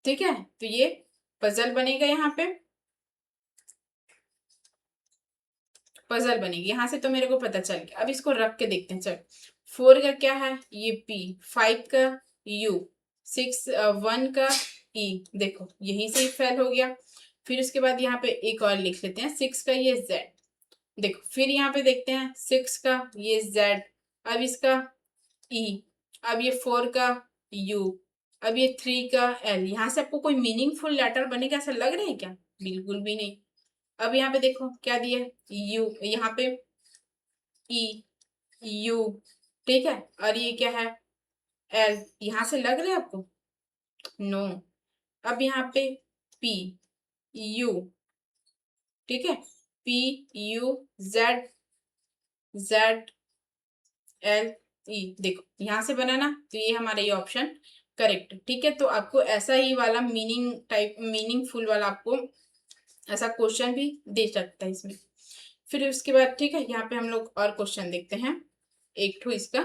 ठीक है, तो ये पजल बनेगा, यहाँ पे पजल बनेगी यहाँ से, तो मेरे को पता चल गया। अब इसको रख के देखते हैं। चल 4 का क्या है, ये P, 5 का U, 6 1 का E, देखो यहीं से ही फेल हो गया। फिर उसके बाद यहाँ पे एक और लिख लेते हैं, 6 का ये Z। देखो फिर यहाँ पे देखते हैं 6 का ये Z, अब इसका E, अब ये 4 का U, अब ये 3 का L। यहाँ से आपको कोई मीनिंगफुल लेटर बनेगा ऐसा लग रहा है क्या, बिल्कुल भी नहीं। अब यहाँ पे देखो क्या दिया है, यू, यहाँ पे ई, यू। ठीक है, और ये क्या है, एल। यहाँ से लग रहा है आपको, नो। अब यहाँ पे पी, यू, ठीक है, P U Z Z L E, देखो यहां से बना ना, तो ये हमारा ये ऑप्शन करेक्ट, ठीक है। तो आपको ऐसा ही वाला मीनिंगफुल वाला आपको ऐसा क्वेश्चन भी दे सकता है इसमें। फिर उसके बाद ठीक है, यहाँ पे हम लोग और क्वेश्चन देखते हैं, एक ठो इसका,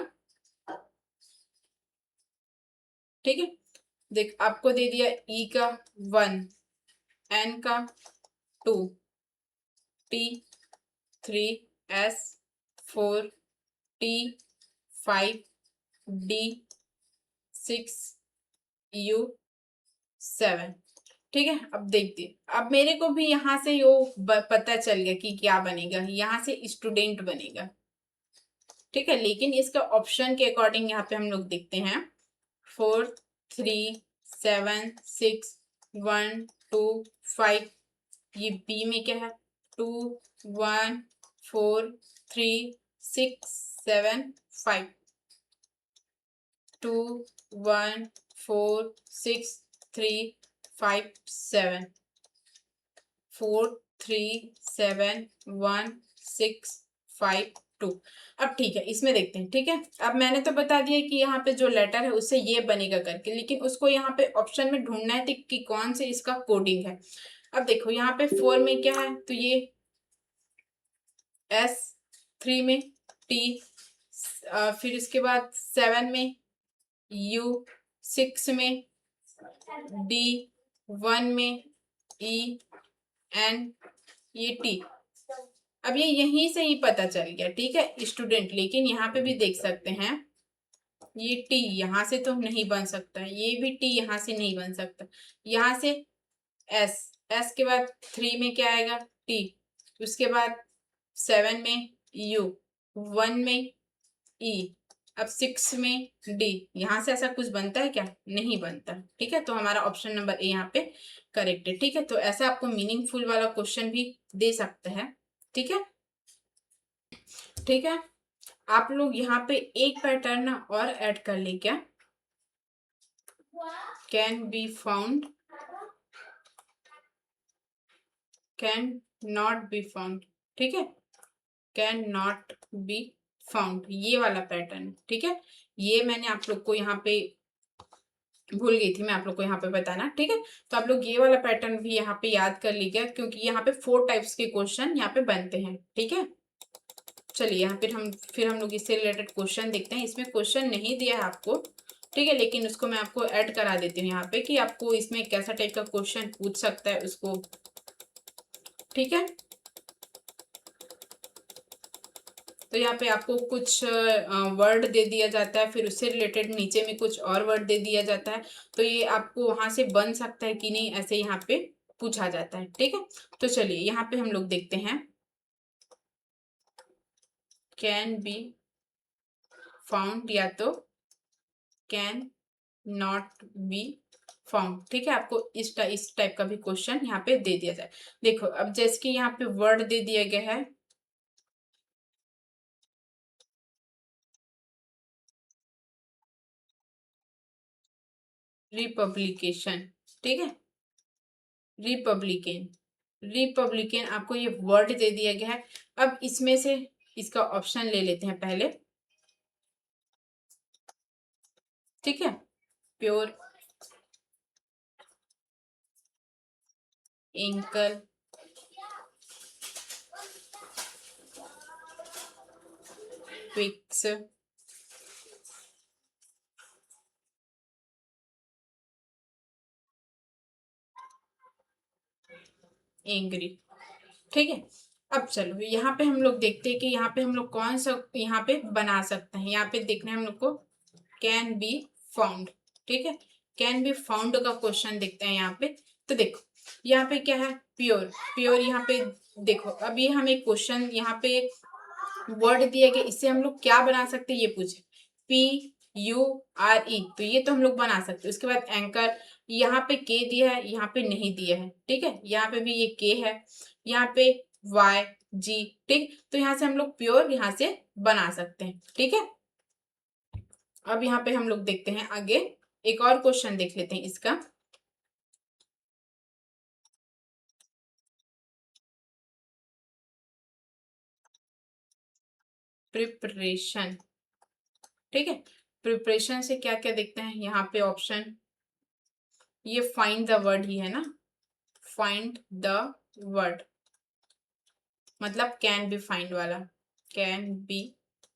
ठीक है। देख आपको दे दिया E का 1, N का 2, T 3, S 4, T 5, D 6, U 7, ठीक है। अब देखते, अब मेरे को भी यहाँ से यो पता चल गया कि क्या बनेगा, यहाँ से स्टूडेंट बनेगा, ठीक है। लेकिन इसका ऑप्शन के अकॉर्डिंग यहाँ पे हम लोग देखते हैं 4 3 7 6 1 2 5, ये बी में क्या है 2 1 4 3 6 7 5, 2 1 4 6 3 5 7, 4 3 7 1 6 5 2। अब ठीक है, इसमें देखते हैं, ठीक है। अब मैंने तो बता दिया कि यहाँ पे जो लेटर है उससे ये बनेगा करके, लेकिन उसको यहाँ पे ऑप्शन में ढूंढना है कि कौन से इसका कोडिंग है। अब देखो यहाँ पे 4 में क्या है, तो ये S, 3 में T, फिर इसके बाद 7 में U, 6 में D, 1 में E, N, ये T। अब ये यहीं से ही पता चल गया, ठीक है स्टूडेंट। लेकिन यहाँ पे भी देख सकते हैं, ये टी यहाँ से तो नहीं बन सकता, ये भी टी यहाँ से नहीं बन सकता, यहाँ से एस, एस के बाद 3 में क्या आएगा टी, उसके बाद 7 में यू, 1 में ई, अब 6 में डी। यहाँ से ऐसा कुछ बनता है क्या, नहीं बनता, ठीक है। तो हमारा ऑप्शन नंबर ए यहाँ पे करेक्ट है, ठीक है। तो ऐसा आपको मीनिंगफुल वाला क्वेश्चन भी दे सकता है, ठीक है, ठीक है। आप लोग यहाँ पे एक पैटर्न और ऐड कर ले क्या, can be found, can not be found, ठीक है, कैन नॉट बी फाउंड, ये वाला पैटर्न, ठीक है। ये मैंने आप लोग को यहाँ पे भूल गई थी मैं आप लोग को यहाँ पे बताना, ठीक है। तो आप लोग ये वाला पैटर्न भी यहाँ पे याद कर लीजिए, क्योंकि यहाँ पे 4 टाइप्स के क्वेश्चन यहाँ पे बनते हैं, ठीक है। चलिए यहाँ फिर हम लोग इससे रिलेटेड क्वेश्चन देखते हैं। इसमें क्वेश्चन नहीं दिया है आपको, ठीक है, लेकिन उसको मैं आपको ऐड करा देती हूँ यहाँ पे कि आपको इसमें कैसा टाइप का क्वेश्चन पूछ सकता है उसको, ठीक है। तो यहाँ पे आपको कुछ वर्ड दे दिया जाता है, फिर उससे रिलेटेड नीचे में कुछ और वर्ड दे दिया जाता है, तो ये आपको वहां से बन सकता है कि नहीं, ऐसे यहाँ पे पूछा जाता है, ठीक है। तो चलिए यहाँ पे हम लोग देखते हैं, कैन बी फाउंड या तो कैन नॉट बी फाउंड, ठीक है। आपको इस टाइप का भी क्वेश्चन यहाँ पे दे दिया जाए। देखो अब जैसे कि यहाँ पे वर्ड दे दिया गया है, रिपब्लिकेशन, ठीक है, रिपब्लिकन, रिपब्लिकन आपको ये वर्ड दे दिया गया है। अब इसमें से इसका ऑप्शन ले लेते हैं पहले, ठीक है, प्योर एंकल क्विक्स एंग्री, ठीक है। अब चलो यहाँ पे हम लोग देखते हैं कि यहाँ पे हम लोग कौन सा यहाँ पे बना सकते हैं। यहाँ पे देखना है हम लोग को कैन बी फाउंड, ठीक है, कैन बी फाउंड का क्वेश्चन देखते हैं यहाँ पे। तो देखो यहाँ पे क्या है प्योर, प्योर यहाँ पे देखो, अभी हमें क्वेश्चन यहाँ पे वर्ड दिया गया, इससे हम लोग क्या बना सकते हैं ये पूछे, PURE, तो ये तो हम लोग बना सकते हैं। उसके बाद एंकर, यहाँ पे के दिया है, यहाँ पे नहीं दिया है, ठीक है, यहाँ पे भी ये के है, यहाँ पे YG, ठीक। तो यहाँ से हम लोग प्योर यहाँ से बना सकते हैं, ठीक है। अब यहाँ पे हम लोग देखते हैं आगे, एक और क्वेश्चन देख लेते हैं इसका, प्रिपरेशन। ठीक है, प्रिपरेशन से क्या क्या देखते हैं यहाँ पे ऑप्शन, ये फाइंड द वर्ड ही है ना, फाइंड द वर्ड मतलब कैन बी फाइंड वाला, कैन बी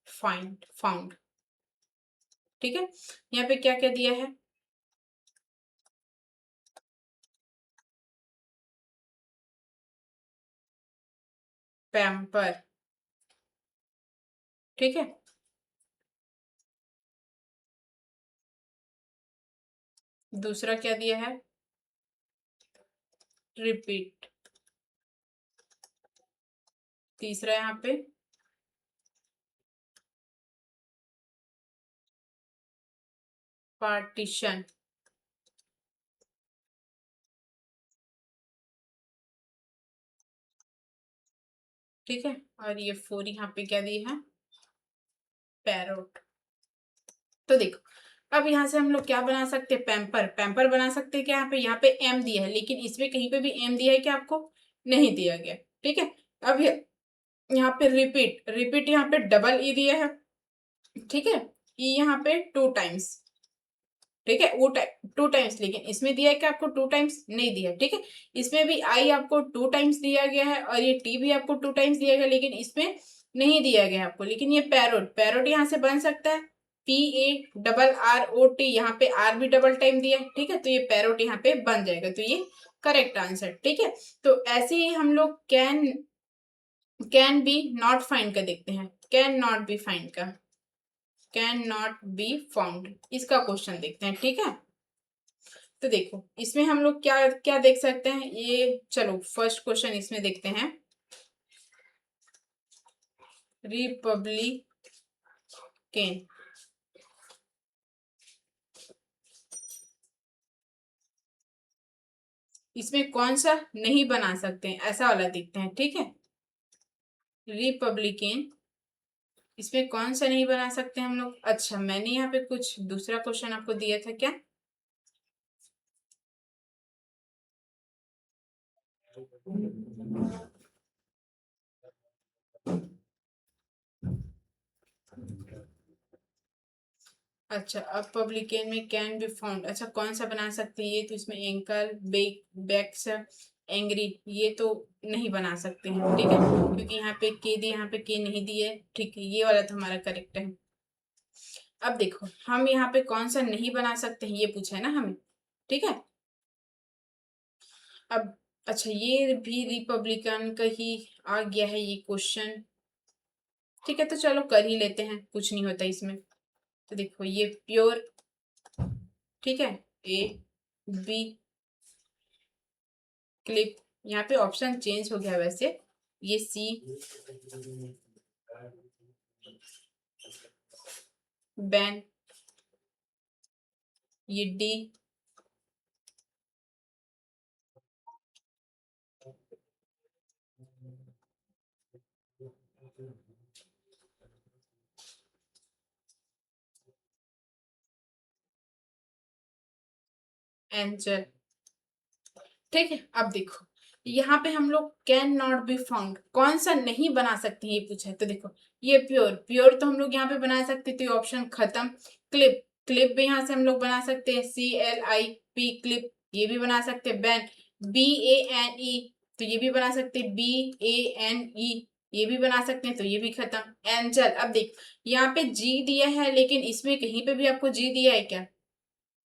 फाइंड फाउंड। ठीक है, यहाँ पे क्या क्या दिया है, पैम्पर। ठीक है, दूसरा क्या दिया है, रिपीट। तीसरा यहाँ पे पार्टीशन। ठीक है, और ये 4 यहाँ पे क्या दिए हैं, पैरोट। तो देखो, अब यहाँ से हम लोग क्या बना सकते हैं, पैम्पर। पैम्पर बना सकते हैं क्या, यहाँ पे एम दिया है, लेकिन इसमें कहीं पे भी एम दिया है क्या आपको, नहीं दिया गया। ठीक है, अब यहाँ पे रिपीट, रिपीट यहाँ पे डबल ई दिया है। ठीक है, ई यहाँ पे 2 टाइम्स। ठीक है, वो 2 टाइम्स, लेकिन इसमें दिया है कि आपको 2 टाइम्स नहीं दिया। ठीक है, इसमें भी आई आपको 2 टाइम्स दिया गया है, और ये टी भी आपको 2 टाइम्स दिया गया, लेकिन इसमें नहीं दिया गया आपको। लेकिन ये पैरोट, पैरोट यहाँ से बन सकता है, PARROT, यहाँ पे आर भी डबल टाइम दिया है। ठीक है, तो ये पैरोट यहाँ पे बन जाएगा, तो ये करेक्ट आंसर। ठीक है, तो ऐसे ही हम लोग कैन बी नॉट फाइंड का देखते हैं, कैन नॉट बी फाइंड का, कैन नॉट बी फाउंड, इसका क्वेश्चन देखते हैं। ठीक है, तो देखो इसमें हम लोग क्या क्या देख सकते हैं, ये चलो फर्स्ट क्वेश्चन इसमें देखते हैं, रिपब्लिकन। इसमें कौन सा नहीं बना सकते हैं, ऐसा वाला देखते हैं। ठीक है, रिपब्लिकन, इसमें कौन सा नहीं बना सकते हम लोग। अच्छा, मैंने यहाँ पे कुछ दूसरा क्वेश्चन आपको दिया था क्या, अच्छा, अब पब्लिकेन में कैन बी फाउंड, अच्छा कौन सा बना सकते हैं, ये तो इसमें एंकर बेक बैक्स एंग्री, ये तो नहीं बना सकते हैं। ठीक है, क्योंकि यहाँ पे के दिए, यहाँ पे के नहीं दिए। ठीक है, ये वाला तो हमारा करेक्ट है। अब देखो हम यहाँ पे कौन सा नहीं बना सकते हैं, ये पूछा है ना हमें। ठीक है, अब अच्छा ये भी रिपब्लिकन का ही आ गया है ये क्वेश्चन। ठीक है, तो चलो कर ही लेते हैं, कुछ नहीं होता इसमें। तो देखो ये प्योर, ठीक है, ए बी क्लिप, यहाँ पे ऑप्शन चेंज हो गया वैसे, ये सी बैन, ये डी एंजल। ठीक है, अब देखो यहाँ पे हम लोग कैन नॉट बी फाउंड, कौन सा नहीं बना सकते हैं ये पूछा है। तो देखो ये प्योर, प्योर तो हम लोग यहाँ पे बना सकते, तो ये ऑप्शन खत्म। क्लिप, क्लिप भी यहाँ से हम लोग बना सकते हैं, CLIP क्लिप, ये भी बना सकते हैं। बैन, BANE, तो ये भी बना सकते हैं, BANE, ये भी बना सकते हैं, तो ये भी खत्म। एंजल, अब देख यहाँ पे जी दिया है, लेकिन इसमें कहीं पे भी आपको जी दिया है क्या,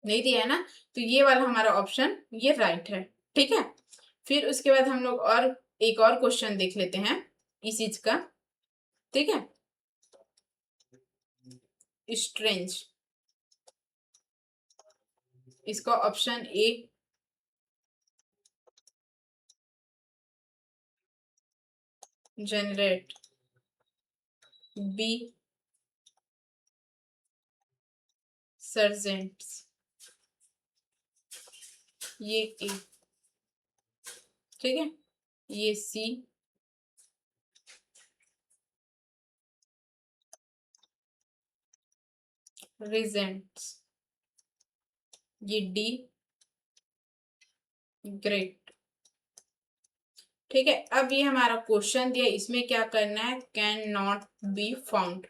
नहीं दिया है ना, तो ये वाला हमारा ऑप्शन ये राइट है। ठीक है, फिर उसके बाद हम लोग और एक और क्वेश्चन देख लेते हैं इस चीज का। ठीक है, स्ट्रेंज, इसका ऑप्शन ए जनरेट, बी सर्जेंट्स, ये ए। ठीक है, ये सी रिजेंट्स, ये डी ग्रेट। ठीक है, अब ये हमारा क्वेश्चन दिया, इसमें क्या करना है, कैन नॉट बी फाउंड।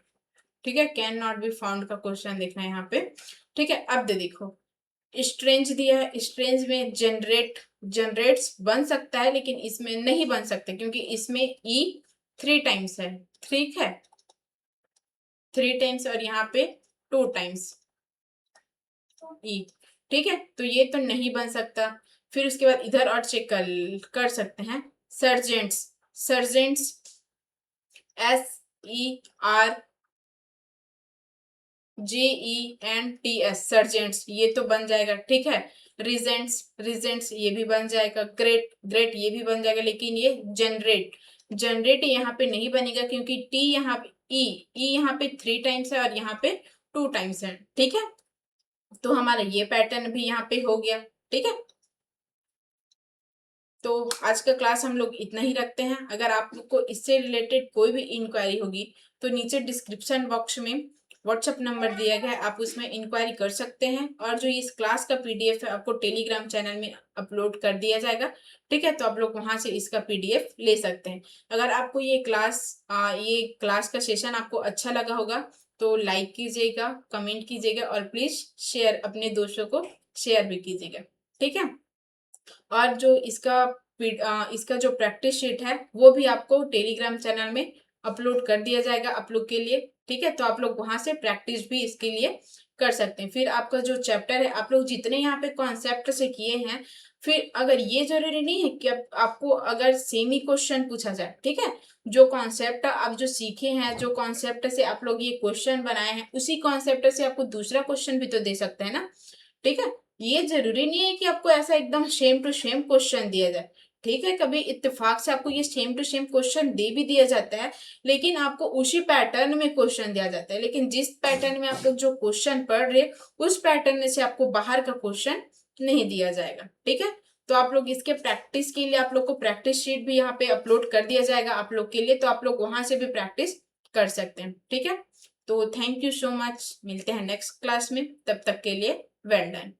ठीक है, कैन नॉट बी फाउंड का क्वेश्चन देखना है यहाँ पे। ठीक है, अब देखो स्ट्रेंज दिया है, स्ट्रेंज में जनरेट्स बन सकता है, लेकिन इसमें नहीं बन सकता क्योंकि इसमें ई 3 टाइम्स है। ठीक है, 3 टाइम्स और यहाँ पे 2 टाइम्स ई। ठीक है, तो ये तो नहीं बन सकता। फिर उसके बाद इधर और चेक कर सकते हैं, सर्जेंट्स, सर्जेंट्स SER GENTS, सर्जेंट्स ये तो बन जाएगा। ठीक है, रिजेंट्स ये भी बन जाएगा, ग्रेट ये भी बन जाएगा, लेकिन ये जनरेट यहाँ पे नहीं बनेगा क्योंकि टी यहाँ पे ई यहाँ पे 3 टाइम्स है और यहाँ पे 2 टाइम्स है। ठीक है, तो हमारा ये पैटर्न भी यहाँ पे हो गया। ठीक है, तो आज का क्लास हम लोग इतना ही रखते हैं। अगर आप लोग को इससे रिलेटेड कोई भी इंक्वायरी होगी तो नीचे डिस्क्रिप्शन बॉक्स में व्हाट्सएप नंबर दिया गया है, आप उसमें इंक्वायरी कर सकते हैं। और जो इस क्लास का पीडीएफ है आपको टेलीग्राम चैनल में अपलोड कर दिया जाएगा। ठीक है, तो आप लोग वहां से इसका पीडीएफ ले सकते हैं। अगर आपको ये क्लास का सेशन आपको अच्छा लगा होगा तो लाइक कीजिएगा, कमेंट कीजिएगा और प्लीज शेयर, अपने दोस्तों को शेयर भी कीजिएगा। ठीक है, और जो इसका जो प्रैक्टिस शीट है वो भी आपको टेलीग्राम चैनल में अपलोड कर दिया जाएगा आप लोग के लिए। ठीक है, तो आप लोग वहां से प्रैक्टिस भी इसके लिए कर सकते हैं। फिर आपका जो चैप्टर है आप लोग जितने यहाँ पे कॉन्सेप्ट से किए हैं, फिर अगर ये जरूरी नहीं है कि आपको अगर सेम ही क्वेश्चन पूछा जाए। ठीक है, जो कॉन्सेप्ट आप जो सीखे हैं, जो कॉन्सेप्ट से आप लोग ये क्वेश्चन बनाए हैं, उसी कॉन्सेप्ट से आपको दूसरा क्वेश्चन भी तो दे सकते हैं ना। ठीक है, ये जरूरी नहीं है कि आपको ऐसा एकदम सेम टू सेम क्वेश्चन दिया जाए। ठीक है, कभी इत्तेफाक से आपको ये सेम टू सेम क्वेश्चन दे भी दिया जाता है, लेकिन आपको उसी पैटर्न में क्वेश्चन दिया जाता है, लेकिन जिस पैटर्न में आप लोग जो क्वेश्चन पढ़ रहे उस पैटर्न से आपको बाहर का क्वेश्चन नहीं दिया जाएगा। ठीक है, तो आप लोग इसके प्रैक्टिस के लिए आप लोग को प्रैक्टिस शीट भी यहाँ पे अपलोड कर दिया जाएगा आप लोग के लिए, तो आप लोग वहां से भी प्रैक्टिस कर सकते हैं। ठीक है, तो थैंक यू सो मच, मिलते हैं नेक्स्ट क्लास में, तब तक के लिए वेल डन।